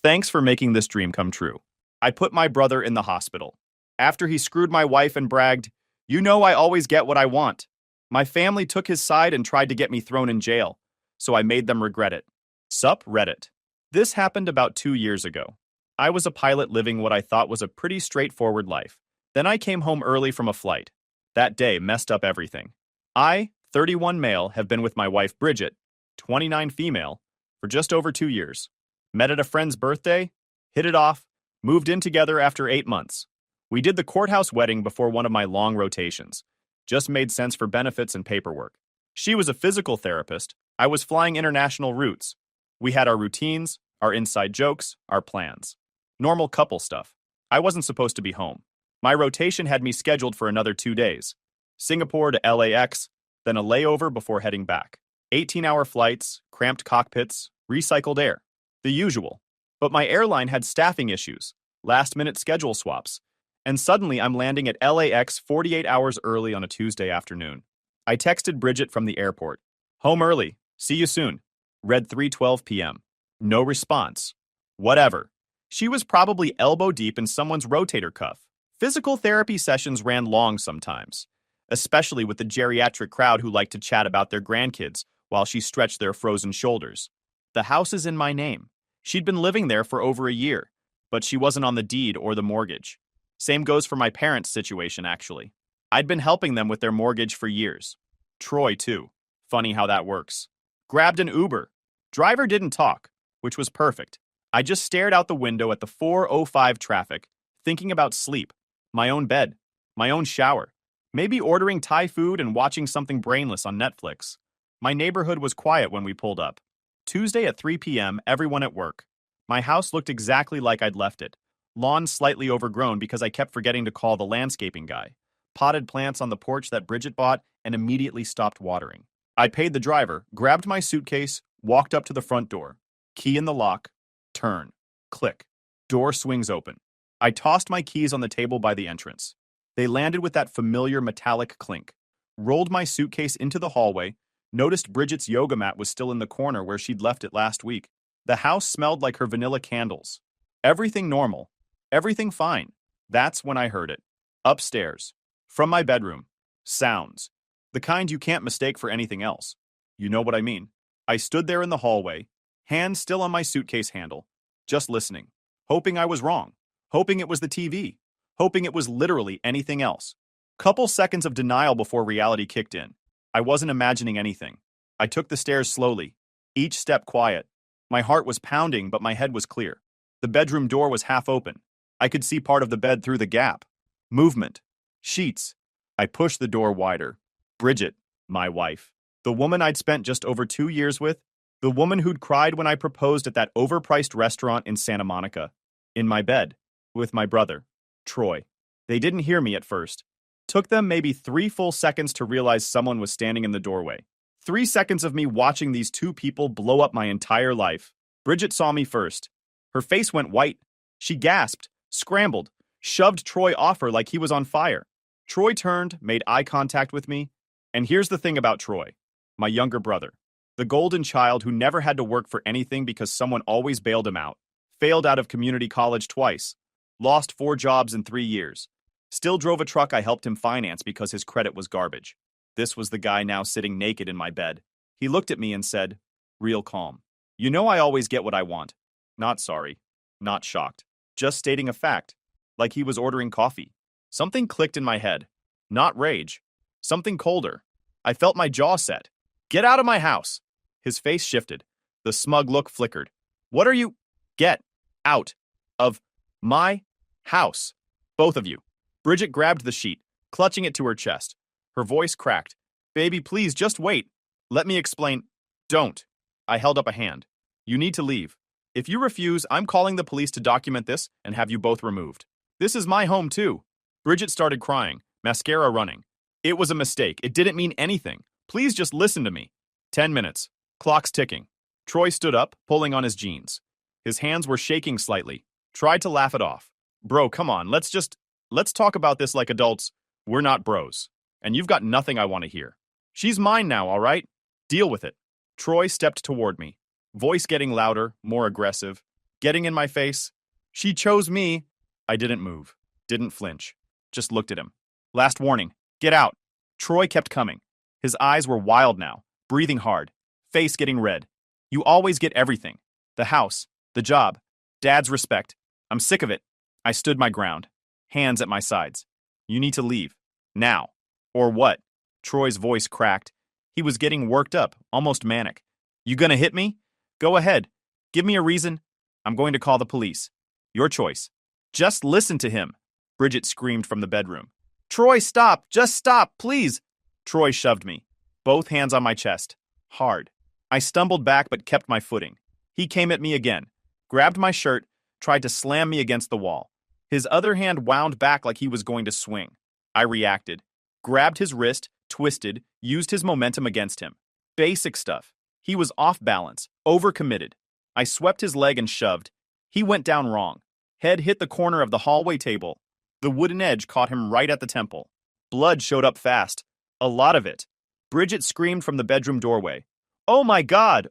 Thanks for making this dream come true. I put my brother in the hospital. After he screwed my wife and bragged, "You know I always get what I want." My family took his side and tried to get me thrown in jail, so I made them regret it. Sup Reddit. This happened about 2 years ago. I was a pilot living what I thought was a pretty straightforward life. Then I came home early from a flight. That day messed up everything. I, 31 male, have been with my wife Bridget, 29 female, for just over 2 years. Met at a friend's birthday, hit it off, moved in together after 8 months. We did the courthouse wedding before one of my long rotations. Just made sense for benefits and paperwork. She was a physical therapist. I was flying international routes. We had our routines, our inside jokes, our plans. Normal couple stuff. I wasn't supposed to be home. My rotation had me scheduled for another 2 days. Singapore to LAX, then a layover before heading back. 18-hour flights, cramped cockpits, recycled air. The usual. But my airline had staffing issues, last-minute schedule swaps, and suddenly I'm landing at LAX 48 hours early on a Tuesday afternoon. I texted Bridget from the airport. Home early. See you soon. Read 3:12 p.m. No response. Whatever. She was probably elbow deep in someone's rotator cuff. Physical therapy sessions ran long sometimes, especially with the geriatric crowd who liked to chat about their grandkids while she stretched their frozen shoulders. The house is in my name. She'd been living there for over a year, but she wasn't on the deed or the mortgage. Same goes for my parents' situation, actually. I'd been helping them with their mortgage for years. Troy, too. Funny how that works. Grabbed an Uber. Driver didn't talk, which was perfect. I just stared out the window at the 4:05 traffic, thinking about sleep, my own bed, my own shower, maybe ordering Thai food and watching something brainless on Netflix. My neighborhood was quiet when we pulled up. Tuesday at 3 p.m., everyone at work. My house looked exactly like I'd left it. Lawn slightly overgrown because I kept forgetting to call the landscaping guy. Potted plants on the porch that Bridget bought and immediately stopped watering. I paid the driver, grabbed my suitcase, walked up to the front door. Key in the lock. Turn. Click. Door swings open. I tossed my keys on the table by the entrance. They landed with that familiar metallic clink. Rolled my suitcase into the hallway, noticed Bridget's yoga mat was still in the corner where she'd left it last week. The house smelled like her vanilla candles. Everything normal. Everything fine. That's when I heard it. Upstairs. From my bedroom. Sounds. The kind you can't mistake for anything else. You know what I mean. I stood there in the hallway, hands still on my suitcase handle, just listening, hoping I was wrong, hoping it was the TV, hoping it was literally anything else. Couple seconds of denial before reality kicked in. I wasn't imagining anything. I took the stairs slowly, each step quiet. My heart was pounding, but my head was clear. The bedroom door was half open. I could see part of the bed through the gap. Movement. Sheets. I pushed the door wider. Bridget, my wife. The woman I'd spent just over 2 years with. The woman who'd cried when I proposed at that overpriced restaurant in Santa Monica. In my bed. With my brother, Troy. They didn't hear me at first. Took them maybe 3 full seconds to realize someone was standing in the doorway. 3 seconds of me watching these two people blow up my entire life. Bridget saw me first. Her face went white. She gasped, scrambled, shoved Troy off her like he was on fire. Troy turned, made eye contact with me. And here's the thing about Troy, my younger brother. The golden child who never had to work for anything because someone always bailed him out. Failed out of community college twice. Lost 4 jobs in 3 years. Still drove a truck I helped him finance because his credit was garbage. This was the guy now sitting naked in my bed. He looked at me and said, real calm, "You know I always get what I want." Not sorry. Not shocked. Just stating a fact. Like he was ordering coffee. Something clicked in my head. Not rage. Something colder. I felt my jaw set. "Get out of my house." His face shifted. The smug look flickered. "What are you?" "Get out of my house. Both of you." Bridget grabbed the sheet, clutching it to her chest. Her voice cracked. "Baby, please, just wait. Let me explain." "Don't." I held up a hand. "You need to leave. If you refuse, I'm calling the police to document this and have you both removed. This is my home, too." Bridget started crying, mascara running. "It was a mistake. It didn't mean anything. Please just listen to me." 10 minutes. Clock's ticking. Troy stood up, pulling on his jeans. His hands were shaking slightly. Tried to laugh it off. "Bro, come on, let's talk about this like adults. We're not bros. And you've got nothing I want to hear. She's mine now, all right? Deal with it." Troy stepped toward me, voice getting louder, more aggressive, getting in my face. "She chose me." I didn't move, didn't flinch, just looked at him. "Last warning, get out." Troy kept coming. His eyes were wild now, breathing hard, face getting red. "You always get everything. The house, the job, Dad's respect. I'm sick of it." I stood my ground, hands at my sides. "You need to leave. Now." "Or what?" Troy's voice cracked. He was getting worked up, almost manic. "You gonna hit me? Go ahead. Give me a reason." "I'm going to call the police. Your choice." "Just listen to him," Bridget screamed from the bedroom. "Troy, stop! Just stop, please!" Troy shoved me, both hands on my chest. Hard. I stumbled back but kept my footing. He came at me again, grabbed my shirt, tried to slam me against the wall. His other hand wound back like he was going to swing. I reacted. Grabbed his wrist, twisted, used his momentum against him. Basic stuff. He was off balance, overcommitted. I swept his leg and shoved. He went down wrong. Head hit the corner of the hallway table. The wooden edge caught him right at the temple. Blood showed up fast. A lot of it. Bridget screamed from the bedroom doorway. Oh my God,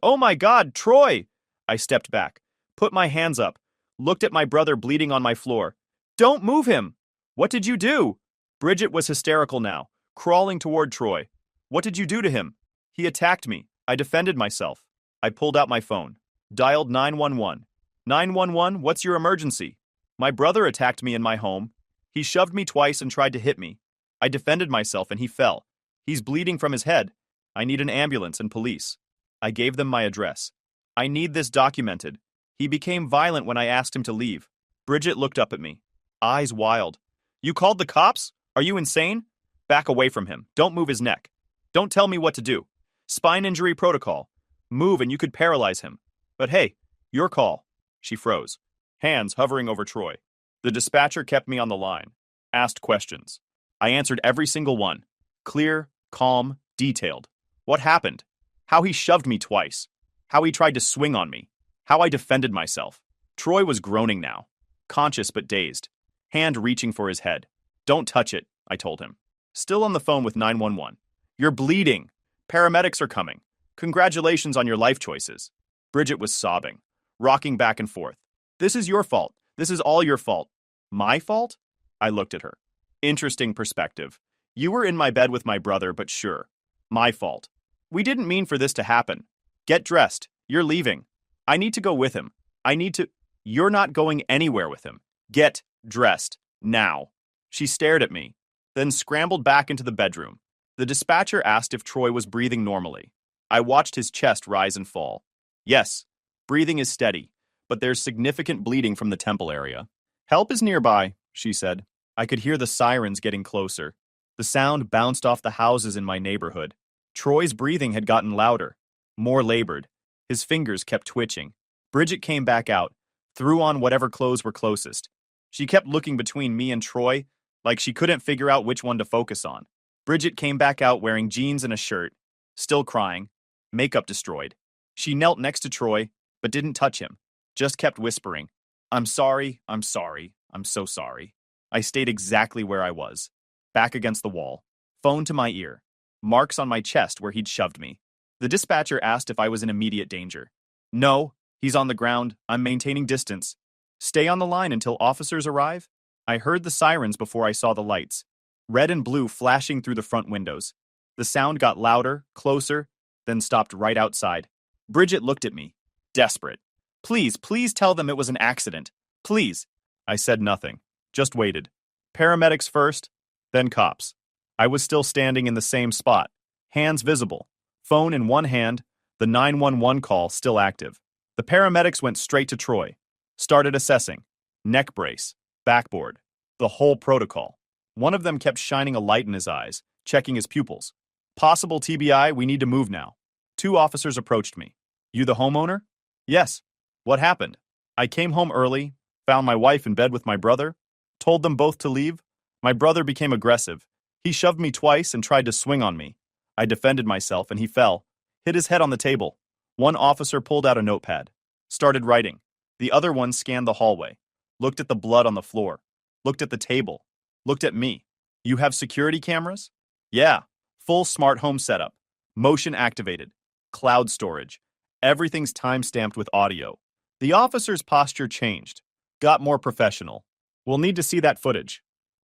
Troy!" I stepped back, put my hands up, looked at my brother bleeding on my floor. "Don't move him!" "What did you do?" Bridget was hysterical now, crawling toward Troy. "What did you do to him?" "He attacked me. I defended myself." I pulled out my phone. Dialed 911. 911, what's your emergency?" "My brother attacked me in my home. He shoved me twice and tried to hit me. I defended myself and he fell. He's bleeding from his head. I need an ambulance and police." I gave them my address. "I need this documented. He became violent when I asked him to leave." Bridget looked up at me, eyes wild. "You called the cops? Are you insane? Back away from him. Don't move his neck. Don't tell me what to do. Spine injury protocol. Move and you could paralyze him. But hey, your call." She froze, hands hovering over Troy. The dispatcher kept me on the line, asked questions. I answered every single one. Clear, calm, detailed. What happened? How he shoved me twice. How he tried to swing on me. How I defended myself. Troy was groaning now, conscious but dazed, hand reaching for his head. "Don't touch it," I told him. Still on the phone with 911. "You're bleeding. Paramedics are coming. Congratulations on your life choices." Bridget was sobbing, rocking back and forth. "This is your fault. This is all your fault." "My fault?" I looked at her. Interesting perspective. You were in my bed with my brother, but sure. My fault. We didn't mean for this to happen. Get dressed. You're leaving. I need to go with him. I need to. You're not going anywhere with him. Get dressed. Now. She stared at me, then scrambled back into the bedroom. The dispatcher asked if Troy was breathing normally. I watched his chest rise and fall. Yes, breathing is steady, but there's significant bleeding from the temple area. Help is nearby, she said. I could hear the sirens getting closer. The sound bounced off the houses in my neighborhood. Troy's breathing had gotten louder, more labored. His fingers kept twitching. Bridget came back out, threw on whatever clothes were closest. She kept looking between me and Troy, like she couldn't figure out which one to focus on. Bridget came back out wearing jeans and a shirt, still crying, makeup destroyed. She knelt next to Troy, but didn't touch him, just kept whispering, I'm sorry, I'm sorry, I'm so sorry. I stayed exactly where I was, back against the wall, phone to my ear, marks on my chest where he'd shoved me. The dispatcher asked if I was in immediate danger. No, he's on the ground, I'm maintaining distance. Stay on the line until officers arrive? I heard the sirens before I saw the lights, red and blue flashing through the front windows. The sound got louder, closer, then stopped right outside. Bridget looked at me, desperate. Please, please tell them it was an accident. Please. I said nothing, just waited. Paramedics first, then cops. I was still standing in the same spot, hands visible, phone in one hand, the 911 call still active. The paramedics went straight to Troy, started assessing, neck brace, backboard, the whole protocol. One of them kept shining a light in his eyes, checking his pupils. Possible TBI, we need to move now. 2 officers approached me. You the homeowner? Yes. What happened? I came home early, found my wife in bed with my brother, told them both to leave. My brother became aggressive. He shoved me twice and tried to swing on me. I defended myself and he fell, hit his head on the table. One officer pulled out a notepad, started writing. The other one scanned the hallway, looked at the blood on the floor, looked at the table, looked at me. You have security cameras? Yeah. Full smart home setup, motion activated, cloud storage. Everything's time-stamped with audio. The officer's posture changed, got more professional. We'll need to see that footage.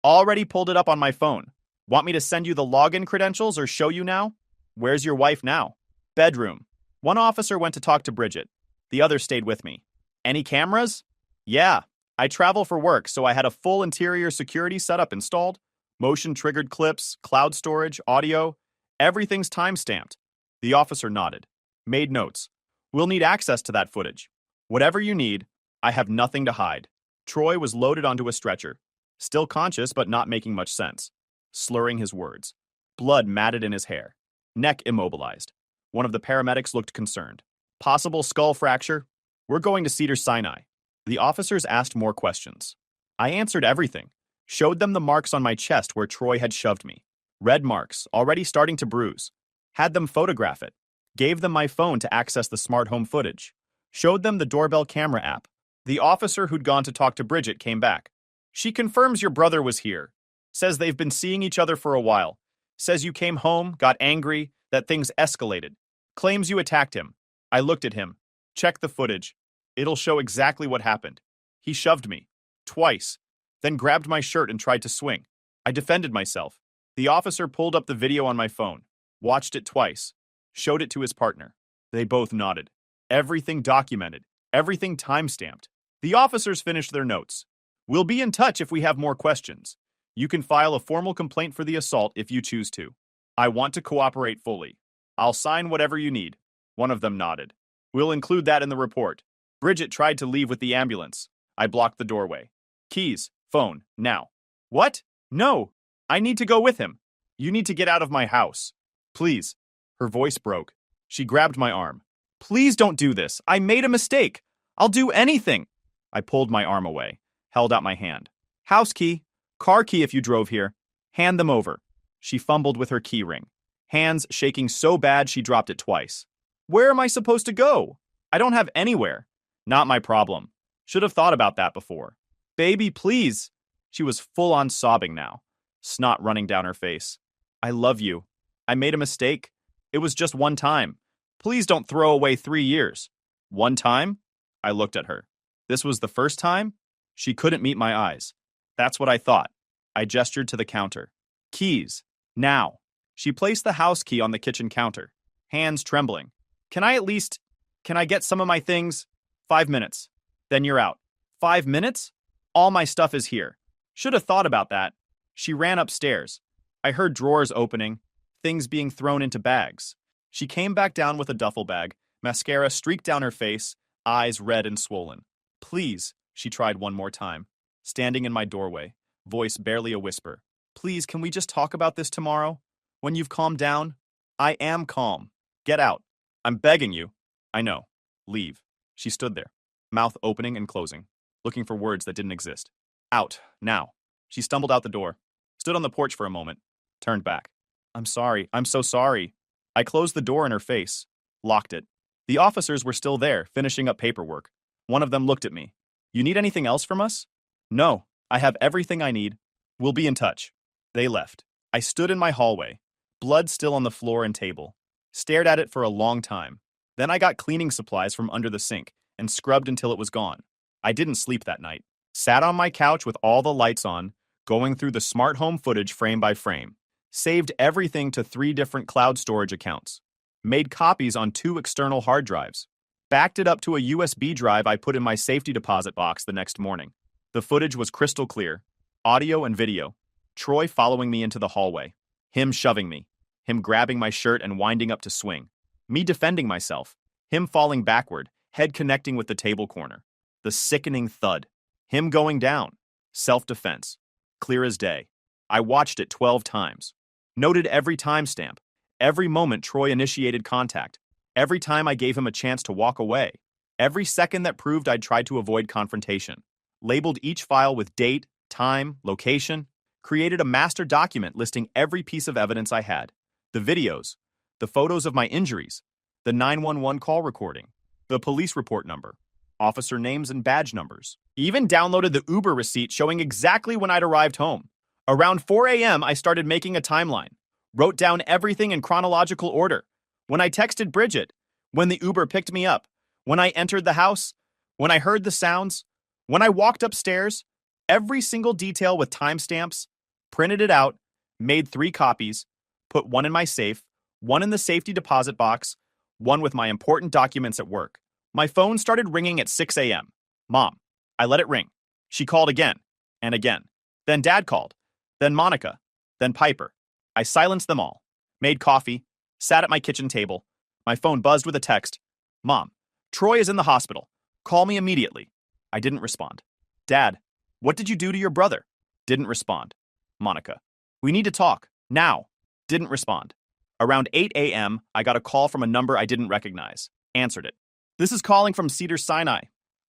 Already pulled it up on my phone. Want me to send you the login credentials or show you now? Where's your wife now? Bedroom. One officer went to talk to Bridget. The other stayed with me. Any cameras? Yeah. I travel for work, so I had a full interior security setup installed. Motion-triggered clips, cloud storage, audio. Everything's time-stamped. The officer nodded. Made notes. We'll need access to that footage. Whatever you need, I have nothing to hide. Troy was loaded onto a stretcher, still conscious but not making much sense, slurring his words. Blood matted in his hair, neck immobilized. One of the paramedics looked concerned. Possible skull fracture? We're going to Cedars-Sinai. The officers asked more questions. I answered everything, showed them the marks on my chest where Troy had shoved me. Red marks, already starting to bruise. Had them photograph it. Gave them my phone to access the smart home footage. Showed them the doorbell camera app. The officer who'd gone to talk to Bridget came back. She confirms your brother was here. Says they've been seeing each other for a while. Says you came home, got angry, that things escalated. Claims you attacked him. I looked at him. Checked the footage. It'll show exactly what happened. He shoved me. Twice. Then grabbed my shirt and tried to swing. I defended myself. The officer pulled up the video on my phone. Watched it twice. Showed it to his partner. They both nodded. Everything documented. Everything time-stamped. The officers finished their notes. We'll be in touch if we have more questions. You can file a formal complaint for the assault if you choose to. I want to cooperate fully. I'll sign whatever you need. One of them nodded. We'll include that in the report. Bridget tried to leave with the ambulance. I blocked the doorway. Keys, phone, now. What? No. I need to go with him. You need to get out of my house. Please. Her voice broke. She grabbed my arm. Please don't do this. I made a mistake. I'll do anything. I pulled my arm away, held out my hand. House key, car key if you drove here. Hand them over. She fumbled with her key ring, hands shaking so bad she dropped it twice. Where am I supposed to go? I don't have anywhere. Not my problem. Should have thought about that before. Baby, please. She was full on sobbing now, snot running down her face. I love you. I made a mistake. It was just one time. Please don't throw away 3 years. One time? I looked at her. This was the first time? She couldn't meet my eyes. That's what I thought. I gestured to the counter. Keys. Now. She placed the house key on the kitchen counter, hands trembling. Can I get some of my things? 5 minutes. Then you're out. 5 minutes? All my stuff is here. Should have thought about that. She ran upstairs. I heard drawers opening, things being thrown into bags. She came back down with a duffel bag, mascara streaked down her face, eyes red and swollen. Please, she tried one more time, standing in my doorway, voice barely a whisper. Please, can we just talk about this tomorrow? When you've calmed down? I am calm. Get out. I'm begging you. I know. Leave. She stood there, mouth opening and closing, looking for words that didn't exist. Out. Now. She stumbled out the door, stood on the porch for a moment, turned back. I'm sorry. I'm so sorry. I closed the door in her face, locked it. The officers were still there, finishing up paperwork. One of them looked at me. You need anything else from us? No. I have everything I need. We'll be in touch. They left. I stood in my hallway, blood still on the floor and table, stared at it for a long time. Then I got cleaning supplies from under the sink and scrubbed until it was gone. I didn't sleep that night. Sat on my couch with all the lights on, going through the smart home footage frame by frame. Saved everything to 3 different cloud storage accounts. Made copies on 2 external hard drives. Backed it up to a USB drive I put in my safety deposit box the next morning. The footage was crystal clear. Audio and video. Troy following me into the hallway. Him shoving me. Him grabbing my shirt and winding up to swing. Me defending myself. Him falling backward, head connecting with the table corner. The sickening thud. Him going down. Self-defense. Clear as day. I watched it 12 times. Noted every timestamp. Every moment Troy initiated contact. Every time I gave him a chance to walk away. Every second that proved I'd tried to avoid confrontation. Labeled each file with date, time, location. Created a master document listing every piece of evidence I had. The videos. The photos of my injuries. The 911 call recording. The police report number. Officer names and badge numbers. Even downloaded the Uber receipt showing exactly when I'd arrived home. Around 4 a.m., I started making a timeline. Wrote down everything in chronological order. When I texted Bridget, when the Uber picked me up, when I entered the house, when I heard the sounds, when I walked upstairs, every single detail with timestamps, printed it out, made 3 copies, put 1 in my safe, 1 in the safety deposit box, 1 with my important documents at work. My phone started ringing at 6 a.m. Mom. I let it ring. She called again and again. Then Dad called. Then Monica. Then Piper. I silenced them all. Made coffee. Sat at my kitchen table. My phone buzzed with a text. Mom. Troy is in the hospital. Call me immediately. I didn't respond. Dad. What did you do to your brother? Didn't respond. Monica. We need to talk. Now. Didn't respond. Around 8 a.m., I got a call from a number I didn't recognize. Answered it. This is calling from Cedars-Sinai.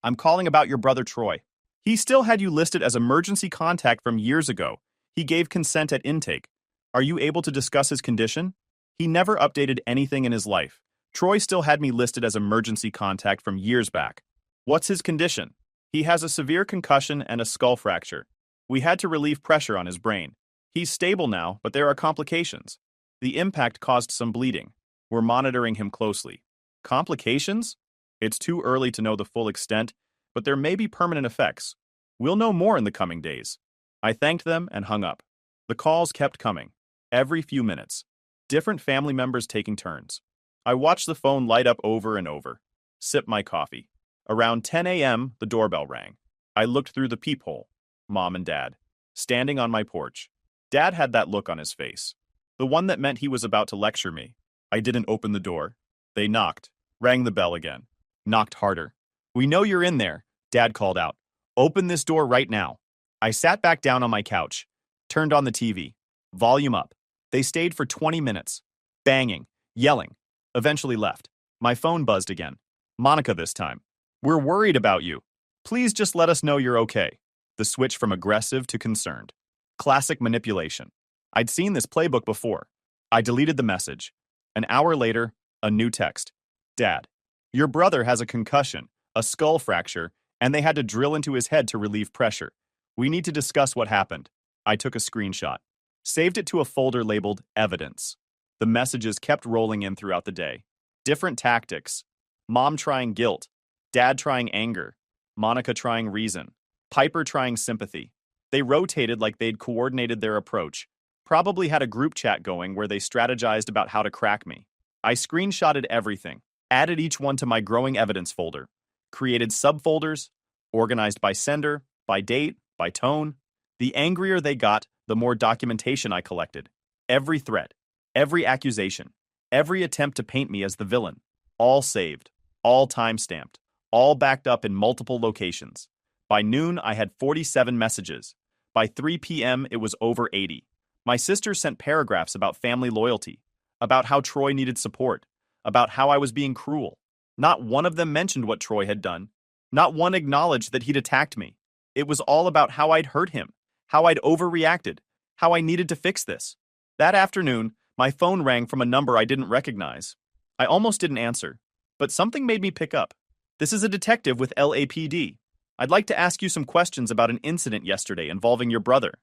I'm calling about your brother Troy. He still had you listed as emergency contact from years ago. He gave consent at intake. Are you able to discuss his condition? He never updated anything in his life. Troy still had me listed as emergency contact from years back. What's his condition? He has a severe concussion and a skull fracture. We had to relieve pressure on his brain. He's stable now, but there are complications. The impact caused some bleeding. We're monitoring him closely. Complications? It's too early to know the full extent, but there may be permanent effects. We'll know more in the coming days. I thanked them and hung up. The calls kept coming, every few minutes. Different family members taking turns. I watched the phone light up over and over. Sipped my coffee. Around 10 a.m., the doorbell rang. I looked through the peephole. Mom and Dad, standing on my porch. Dad had that look on his face. The one that meant he was about to lecture me. I didn't open the door. They knocked, rang the bell again. Knocked harder. We know you're in there, Dad called out. Open this door right now. I sat back down on my couch, turned on the TV, volume up. They stayed for 20 minutes, banging, yelling, eventually left. My phone buzzed again. Monica this time. We're worried about you. Please just let us know you're okay. The switch from aggressive to concerned. Classic manipulation. I'd seen this playbook before. I deleted the message. An hour later, a new text. Dad, your brother has a concussion, a skull fracture, and they had to drill into his head to relieve pressure. We need to discuss what happened. I took a screenshot. Saved it to a folder labeled Evidence. The messages kept rolling in throughout the day. Different tactics. Mom trying guilt. Dad trying anger. Monica trying reason. Piper trying sympathy. They rotated like they'd coordinated their approach, probably had a group chat going where they strategized about how to crack me. I screenshotted everything, added each one to my growing evidence folder, created subfolders, organized by sender, by date, by tone. The angrier they got, the more documentation I collected. Every threat, every accusation, every attempt to paint me as the villain, all saved, all time-stamped, all backed up in multiple locations. By noon, I had 47 messages. By 3 p.m., it was over 80. My sister sent paragraphs about family loyalty, about how Troy needed support, about how I was being cruel. Not one of them mentioned what Troy had done. Not one acknowledged that he'd attacked me. It was all about how I'd hurt him, how I'd overreacted, how I needed to fix this. That afternoon, my phone rang from a number I didn't recognize. I almost didn't answer, but something made me pick up. This is a detective with LAPD. I'd like to ask you some questions about an incident yesterday involving your brother.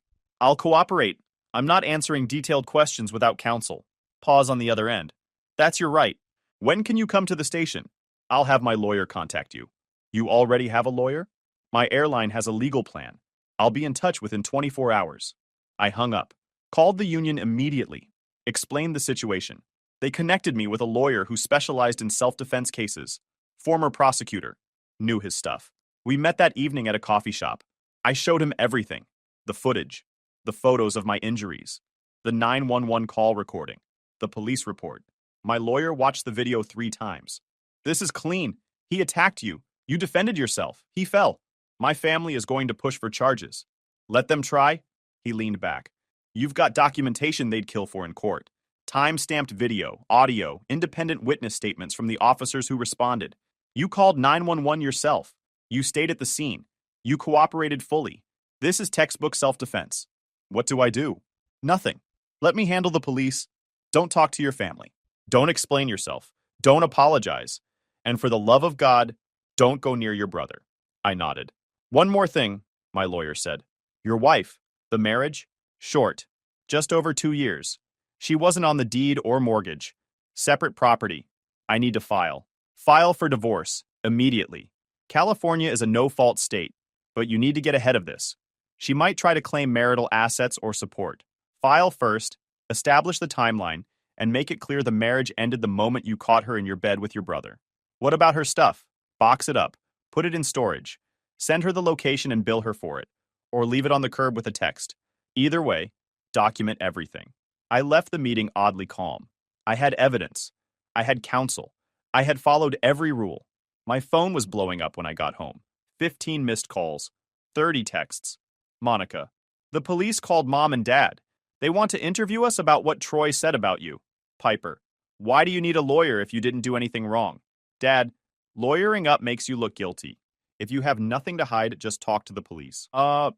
I'll cooperate. I'm not answering detailed questions without counsel. Pause on the other end. That's your right. When can you come to the station? I'll have my lawyer contact you. You already have a lawyer? My airline has a legal plan. I'll be in touch within 24 hours. I hung up, called the union immediately, explained the situation. They connected me with a lawyer who specialized in self-defense cases. Former prosecutor. Knew his stuff. We met that evening at a coffee shop. I showed him everything. The footage, the photos of my injuries, the 911 call recording, the police report. My lawyer watched the video 3 times. This is clean. He attacked you. You defended yourself. He fell. My family is going to push for charges. Let them try. He leaned back. You've got documentation they'd kill for in court. Time-stamped video, audio, independent witness statements from the officers who responded. You called 911 yourself. You stayed at the scene. You cooperated fully. This is textbook self-defense. What do I do? Nothing. Let me handle the police. Don't talk to your family. Don't explain yourself. Don't apologize. And for the love of God, don't go near your brother. I nodded. One more thing, my lawyer said. Your wife, the marriage? Short. Just over 2 years. She wasn't on the deed or mortgage. Separate property. I need to file. File for divorce. Immediately. California is a no-fault state, but you need to get ahead of this. She might try to claim marital assets or support. File first, establish the timeline, and make it clear the marriage ended the moment you caught her in your bed with your brother. What about her stuff? Box it up. Put it in storage. Send her the location and bill her for it. Or leave it on the curb with a text. Either way, document everything. I left the meeting oddly calm. I had evidence. I had counsel. I had followed every rule. My phone was blowing up when I got home. 15 missed calls. 30 texts. Monica. The police called Mom and Dad. They want to interview us about what Troy said about you. Piper. Why do you need a lawyer if you didn't do anything wrong? Dad. Lawyering up makes you look guilty. If you have nothing to hide, just talk to the police. I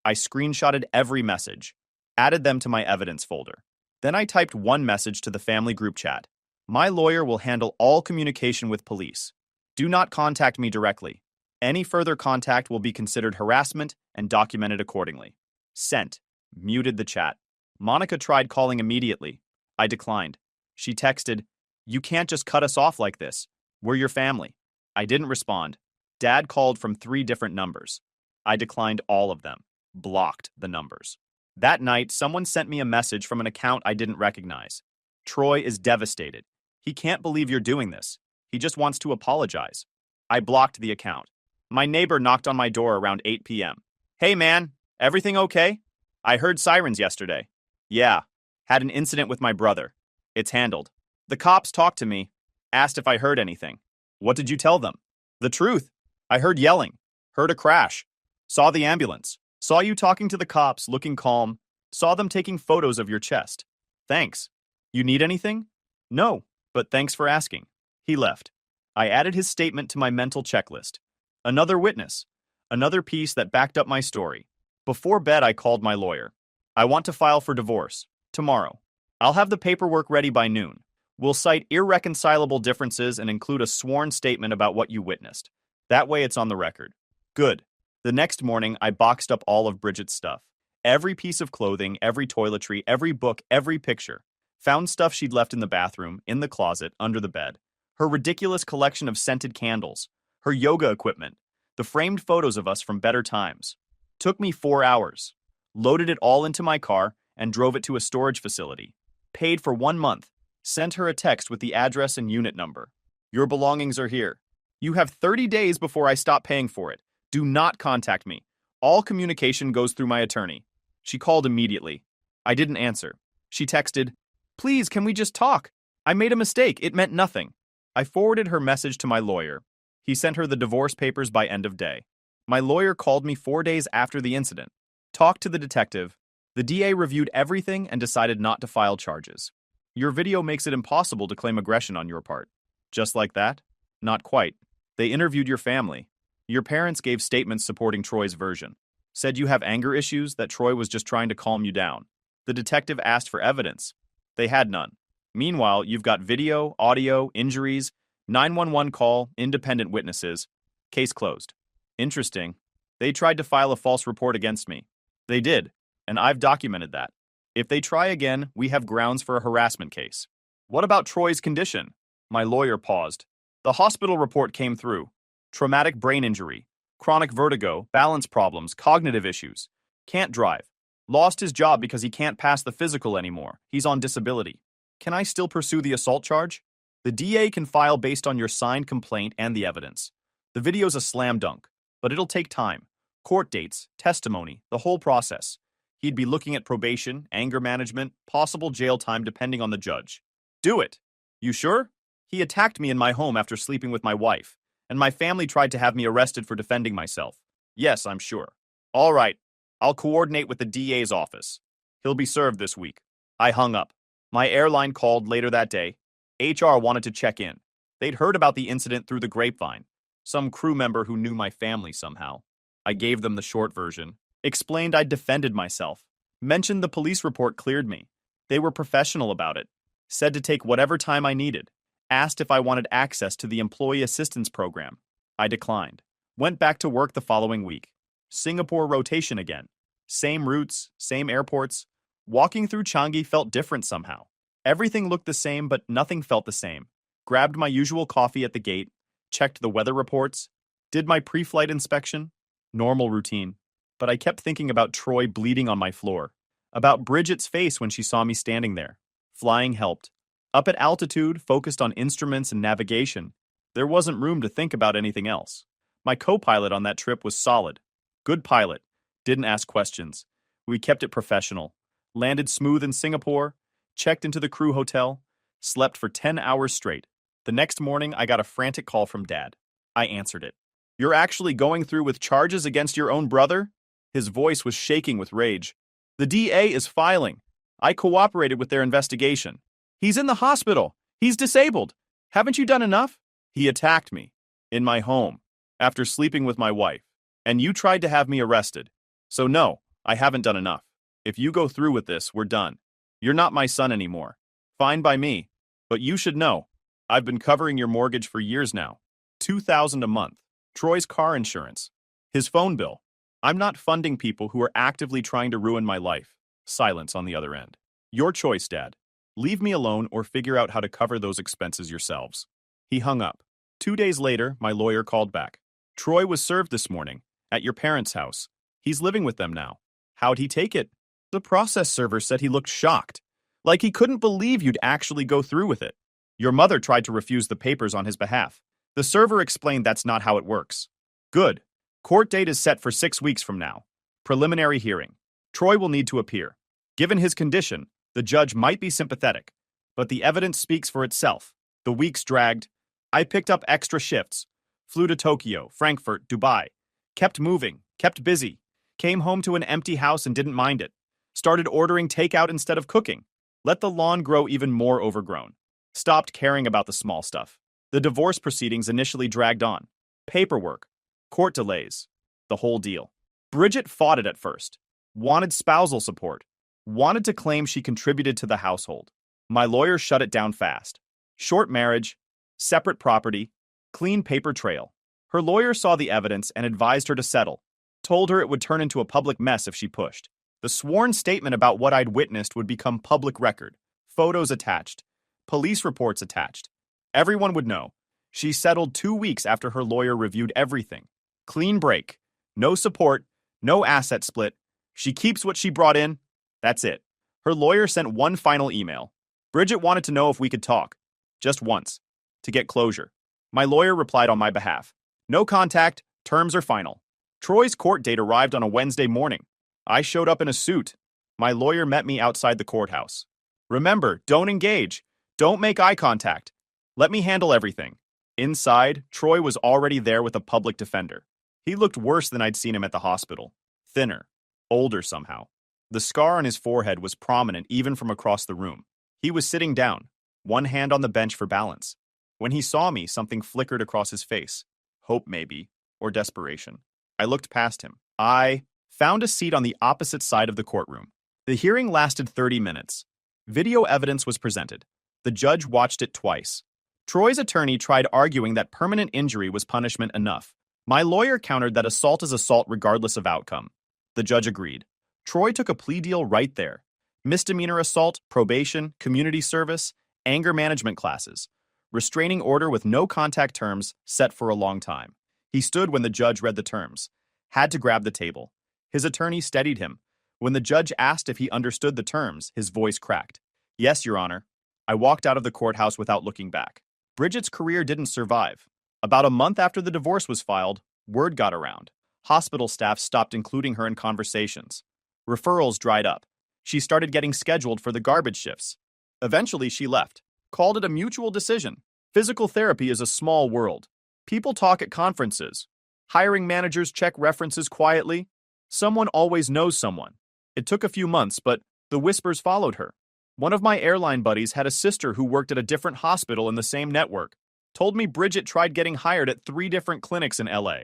screenshotted every message. Added them to my evidence folder. Then I typed one message to the family group chat. My lawyer will handle all communication with police. Do not contact me directly. Any further contact will be considered harassment and documented accordingly. Sent. Muted the chat. Monica tried calling immediately. I declined. She texted, "You can't just cut us off like this. We're your family." I didn't respond. Dad called from 3 different numbers. I declined all of them. Blocked the numbers. That night, someone sent me a message from an account I didn't recognize. Troy is devastated. He can't believe you're doing this. He just wants to apologize. I blocked the account. My neighbor knocked on my door around 8 p.m. Hey man, everything okay? I heard sirens yesterday. Yeah, had an incident with my brother. It's handled. The cops talked to me, asked if I heard anything. What did you tell them? The truth. I heard yelling, heard a crash, saw the ambulance, saw you talking to the cops, looking calm, saw them taking photos of your chest. Thanks. You need anything? No, but thanks for asking. He left. I added his statement to my mental checklist. Another witness. Another piece that backed up my story. Before bed, I called my lawyer. I want to file for divorce. Tomorrow. I'll have the paperwork ready by noon. We'll cite irreconcilable differences and include a sworn statement about what you witnessed. That way it's on the record. Good. The next morning, I boxed up all of Bridget's stuff. Every piece of clothing, every toiletry, every book, every picture. Found stuff she'd left in the bathroom, in the closet, under the bed. Her ridiculous collection of scented candles. Her yoga equipment. The framed photos of us from better times. Took me 4 hours. loaded it all into my car, and drove it to a storage facility. Paid for 1 month. Sent her a text with the address and unit number. Your belongings are here. You have 30 days before I stop paying for it. Do not contact me. All communication goes through my attorney. She called immediately. I didn't answer. She texted, "Please, can we just talk? I made a mistake. It meant nothing." I forwarded her message to my lawyer. He sent her the divorce papers by end of day. My lawyer called me 4 days after the incident. Talked to the detective. The DA reviewed everything and decided not to file charges. Your video makes it impossible to claim aggression on your part. Just like that? Not quite. They interviewed your family. Your parents gave statements supporting Troy's version. Said you have anger issues, that Troy was just trying to calm you down. The detective asked for evidence. They had none. Meanwhile, you've got video, audio, injuries, 911 call, independent witnesses. Case closed. Interesting. They tried to file a false report against me. They did, and I've documented that. If they try again, we have grounds for a harassment case. What about Troy's condition? My lawyer paused. The hospital report came through. Traumatic brain injury, chronic vertigo, balance problems, cognitive issues. Can't drive. Lost his job because he can't pass the physical anymore. He's on disability. Can I still pursue the assault charge? The DA can file based on your signed complaint and the evidence. The video's a slam dunk, but it'll take time. Court dates, testimony, the whole process. He'd be looking at probation, anger management, possible jail time depending on the judge. Do it. You sure? He attacked me in my home after sleeping with my wife, and my family tried to have me arrested for defending myself. Yes, I'm sure. All right. I'll coordinate with the DA's office. He'll be served this week. I hung up. My airline called later that day. HR wanted to check in. They'd heard about the incident through the grapevine. Some crew member who knew my family somehow. I gave them the short version. Explained I'd defended myself. Mentioned the police report cleared me. They were professional about it. Said to take whatever time I needed. Asked if I wanted access to the employee assistance program. I declined. Went back to work the following week. Singapore rotation again. Same routes, same airports. Walking through Changi felt different somehow. Everything looked the same, but nothing felt the same. Grabbed my usual coffee at the gate. Checked the weather reports. Did my pre-flight inspection. Normal routine. But I kept thinking about Troy bleeding on my floor. About Bridget's face when she saw me standing there. Flying helped. Up at altitude, focused on instruments and navigation. There wasn't room to think about anything else. My co-pilot on that trip was solid. Good pilot. Didn't ask questions. We kept it professional. Landed smooth in Singapore. Checked into the crew hotel. Slept for 10 hours straight. The next morning, I got a frantic call from Dad. I answered it. You're actually going through with charges against your own brother? His voice was shaking with rage. The DA is filing. I cooperated with their investigation. He's in the hospital. He's disabled. Haven't you done enough? He attacked me. In my home. After sleeping with my wife. And you tried to have me arrested. So no, I haven't done enough. If you go through with this, we're done. You're not my son anymore. Fine by me. But you should know. I've been covering your mortgage for years now. $2,000 a month. Troy's car insurance. His phone bill. I'm not funding people who are actively trying to ruin my life. Silence on the other end. Your choice, Dad. Leave me alone or figure out how to cover those expenses yourselves. He hung up. 2 days later, my lawyer called back. Troy was served this morning. At your parents' house. He's living with them now. How'd he take it? The process server said he looked shocked. Like he couldn't believe you'd actually go through with it. Your mother tried to refuse the papers on his behalf. The server explained that's not how it works. Good. Court date is set for 6 weeks from now. Preliminary hearing. Troy will need to appear. Given his condition, the judge might be sympathetic. But the evidence speaks for itself. The weeks dragged. I picked up extra shifts. Flew to Tokyo, Frankfurt, Dubai. Kept moving, kept busy. Came home to an empty house and didn't mind it. Started ordering takeout instead of cooking. Let the lawn grow even more overgrown. Stopped caring about the small stuff. The divorce proceedings initially dragged on. Paperwork. Court delays. The whole deal. Bridget fought it at first. Wanted spousal support. Wanted to claim she contributed to the household. My lawyer shut it down fast. Short marriage. Separate property. Clean paper trail. Her lawyer saw the evidence and advised her to settle. Told her it would turn into a public mess if she pushed. The sworn statement about what I'd witnessed would become public record. Photos attached. Police reports attached. Everyone would know. She settled 2 weeks after her lawyer reviewed everything. Clean break. No support. No asset split. She keeps what she brought in. That's it. Her lawyer sent one final email. Bridget wanted to know if we could talk. Just once. To get closure. My lawyer replied on my behalf. No contact, terms are final. Troy's court date arrived on a Wednesday morning. I showed up in a suit. My lawyer met me outside the courthouse. Remember, don't engage. Don't make eye contact. Let me handle everything. Inside, Troy was already there with a public defender. He looked worse than I'd seen him at the hospital. Thinner. Older somehow. The scar on his forehead was prominent even from across the room. He was sitting down, one hand on the bench for balance. When he saw me, something flickered across his face. Hope, maybe, or desperation. I looked past him. I found a seat on the opposite side of the courtroom. The hearing lasted 30 minutes. Video evidence was presented. The judge watched it twice. Troy's attorney tried arguing that permanent injury was punishment enough. My lawyer countered that assault is assault regardless of outcome. The judge agreed. Troy took a plea deal right there. Misdemeanor assault, probation, community service, anger management classes. Restraining order with no contact terms set for a long time. He stood when the judge read the terms. Had to grab the table. His attorney steadied him. When the judge asked if he understood the terms, his voice cracked. Yes, Your Honor. I walked out of the courthouse without looking back. Bridget's career didn't survive. About a month after the divorce was filed, word got around. Hospital staff stopped including her in conversations. Referrals dried up. She started getting scheduled for the garbage shifts. Eventually, she left. Called it a mutual decision. Physical therapy is a small world. People talk at conferences. Hiring managers check references quietly. Someone always knows someone. It took a few months, but the whispers followed her. One of my airline buddies had a sister who worked at a different hospital in the same network. Told me Bridget tried getting hired at 3 different clinics in LA.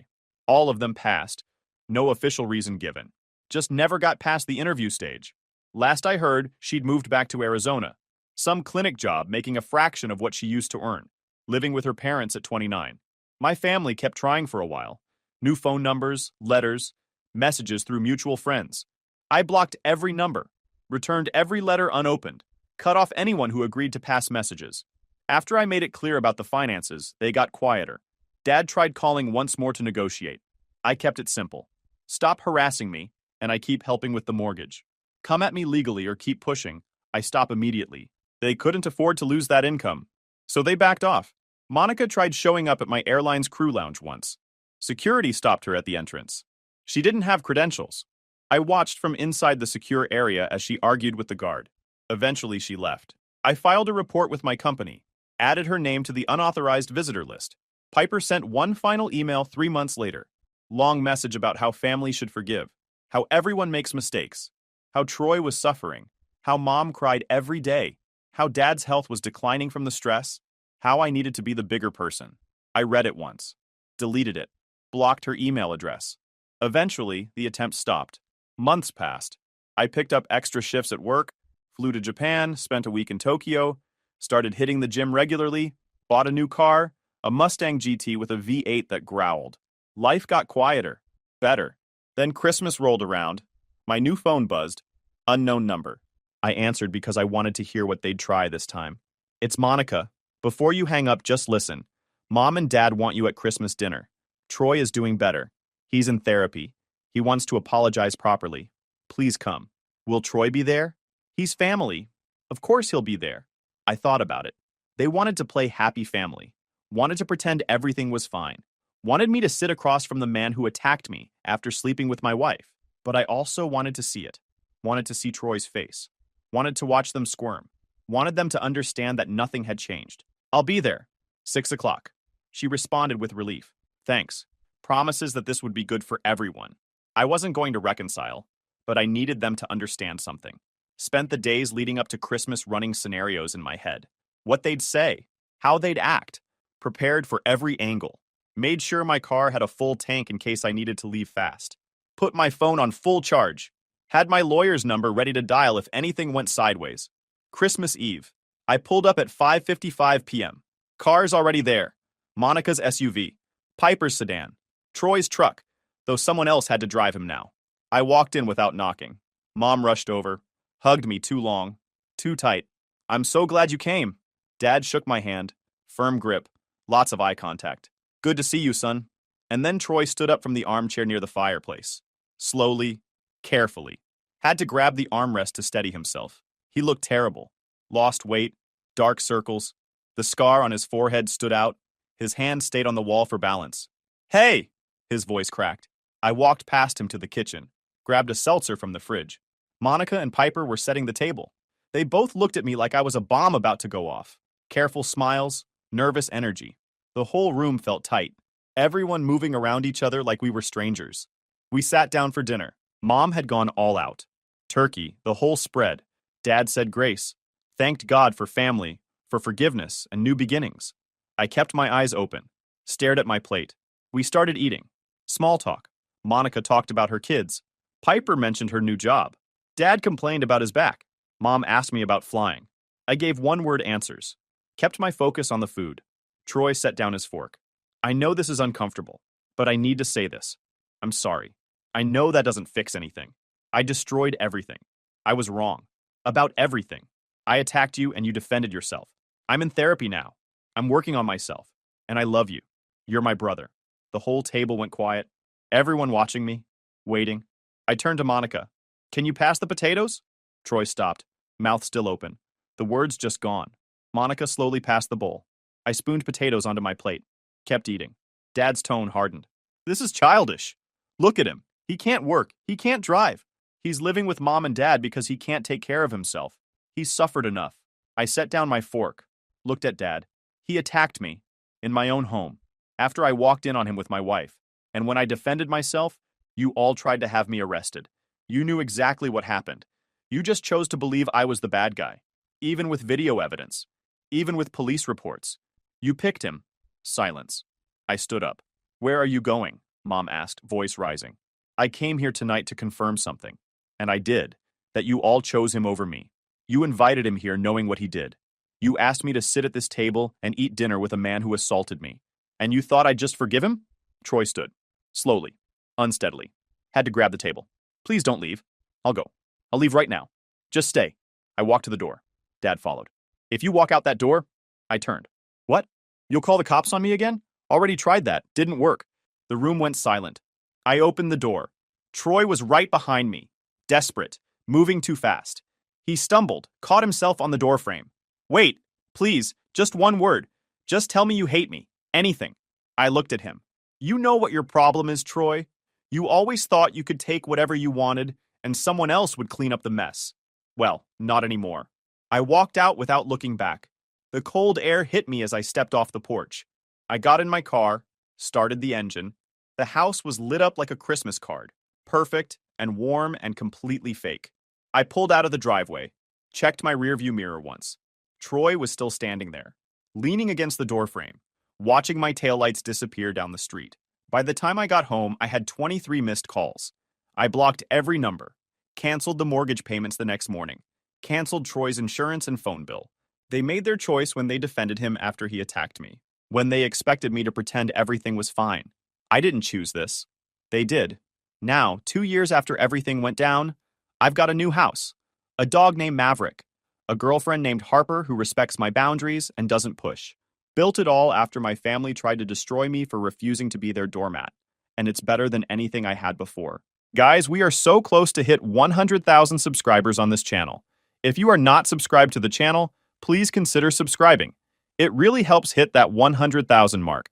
All of them passed. No official reason given. Just never got past the interview stage. Last I heard, she'd moved back to Arizona. Some clinic job making a fraction of what she used to earn. Living with her parents at 29. My family kept trying for a while. New phone numbers, letters, messages through mutual friends. I blocked every number. Returned every letter unopened. Cut off anyone who agreed to pass messages. After I made it clear about the finances, they got quieter. Dad tried calling once more to negotiate. I kept it simple. Stop harassing me, and I keep helping with the mortgage. Come at me legally or keep pushing. I stop immediately. They couldn't afford to lose that income. So they backed off. Monica tried showing up at my airline's crew lounge once. Security stopped her at the entrance. She didn't have credentials. I watched from inside the secure area as she argued with the guard. Eventually, she left. I filed a report with my company, added her name to the unauthorized visitor list. Piper sent one final email 3 months later. Long message about how family should forgive, how everyone makes mistakes, how Troy was suffering, how Mom cried every day, how Dad's health was declining from the stress, how I needed to be the bigger person. I read it once, deleted it, blocked her email address. Eventually, the attempt stopped. Months passed. I picked up extra shifts at work, flew to Japan, spent a week in Tokyo, started hitting the gym regularly, bought a new car, a Mustang GT with a V8 that growled. Life got quieter, better. Then Christmas rolled around. My new phone buzzed. Unknown number. I answered because I wanted to hear what they'd try this time. It's Monica. Before you hang up, just listen. Mom and Dad want you at Christmas dinner. Troy is doing better. He's in therapy. He wants to apologize properly. Please come. Will Troy be there? He's family. Of course he'll be there. I thought about it. They wanted to play happy family. Wanted to pretend everything was fine. Wanted me to sit across from the man who attacked me after sleeping with my wife. But I also wanted to see it. Wanted to see Troy's face. Wanted to watch them squirm. Wanted them to understand that nothing had changed. I'll be there. 6 o'clock. She responded with relief. Thanks. Promises that this would be good for everyone. I wasn't going to reconcile, but I needed them to understand something. Spent the days leading up to Christmas running scenarios in my head. What they'd say. How they'd act. Prepared for every angle. Made sure my car had a full tank in case I needed to leave fast. Put my phone on full charge. Had my lawyer's number ready to dial if anything went sideways. Christmas Eve. I pulled up at 5:55 p.m. Car's already there. Monica's SUV. Piper's sedan. Troy's truck, though someone else had to drive him now. I walked in without knocking. Mom rushed over, hugged me too long, too tight. I'm so glad you came. Dad shook my hand. Firm grip. Lots of eye contact. Good to see you, son. And then Troy stood up from the armchair near the fireplace. Slowly, carefully. Had to grab the armrest to steady himself. He looked terrible. Lost weight, dark circles. The scar on his forehead stood out. His hand stayed on the wall for balance. Hey! His voice cracked. I walked past him to the kitchen, grabbed a seltzer from the fridge. Monica and Piper were setting the table. They both looked at me like I was a bomb about to go off. Careful smiles, nervous energy. The whole room felt tight. Everyone moving around each other like we were strangers. We sat down for dinner. Mom had gone all out. Turkey, the whole spread. Dad said grace. Thanked God for family, for forgiveness and new beginnings. I kept my eyes open, stared at my plate. We started eating. Small talk. Monica talked about her kids. Piper mentioned her new job. Dad complained about his back. Mom asked me about flying. I gave one-word answers. Kept my focus on the food. Troy set down his fork. I know this is uncomfortable, but I need to say this. I'm sorry. I know that doesn't fix anything. I destroyed everything. I was wrong. About everything. I attacked you and you defended yourself. I'm in therapy now. I'm working on myself. And I love you. You're my brother. The whole table went quiet. Everyone watching me. Waiting. I turned to Monica. Can you pass the potatoes? Troy stopped, mouth still open. The words just gone. Monica slowly passed the bowl. I spooned potatoes onto my plate. Kept eating. Dad's tone hardened. This is childish. Look at him. He can't work. He can't drive. He's living with Mom and Dad because he can't take care of himself. He's suffered enough. I set down my fork. Looked at Dad. He attacked me. In my own home. After I walked in on him with my wife. And when I defended myself, you all tried to have me arrested. You knew exactly what happened. You just chose to believe I was the bad guy. Even with video evidence. Even with police reports. You picked him. Silence. I stood up. Where are you going? Mom asked, voice rising. I came here tonight to confirm something. And I did. That you all chose him over me. You invited him here knowing what he did. You asked me to sit at this table and eat dinner with a man who assaulted me. And you thought I'd just forgive him? Troy stood. Slowly. Unsteadily. Had to grab the table. Please don't leave. I'll go. I'll leave right now. Just stay. I walked to the door. Dad followed. If you walk out that door, I turned. What? You'll call the cops on me again? Already tried that. Didn't work. The room went silent. I opened the door. Troy was right behind me. Desperate. Moving too fast. He stumbled, caught himself on the doorframe. Wait, please, just one word. Just tell me you hate me. Anything. I looked at him. You know what your problem is, Troy? You always thought you could take whatever you wanted and someone else would clean up the mess. Well, not anymore. I walked out without looking back. The cold air hit me as I stepped off the porch. I got in my car, started the engine. The house was lit up like a Christmas card. Perfect and warm and completely fake. I pulled out of the driveway, checked my rearview mirror once. Troy was still standing there, leaning against the doorframe, watching my taillights disappear down the street. By the time I got home, I had 23 missed calls. I blocked every number, canceled the mortgage payments the next morning, canceled Troy's insurance and phone bill. They made their choice when they defended him after he attacked me, when they expected me to pretend everything was fine. I didn't choose this. They did. Now, 2 years after everything went down, I've got a new house, a dog named Maverick, a girlfriend named Harper who respects my boundaries and doesn't push. Built it all after my family tried to destroy me for refusing to be their doormat, and it's better than anything I had before. Guys, we are so close to hit 100,000 subscribers on this channel. If you are not subscribed to the channel, please consider subscribing. It really helps hit that 100,000 mark.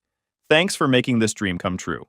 Thanks for making this dream come true.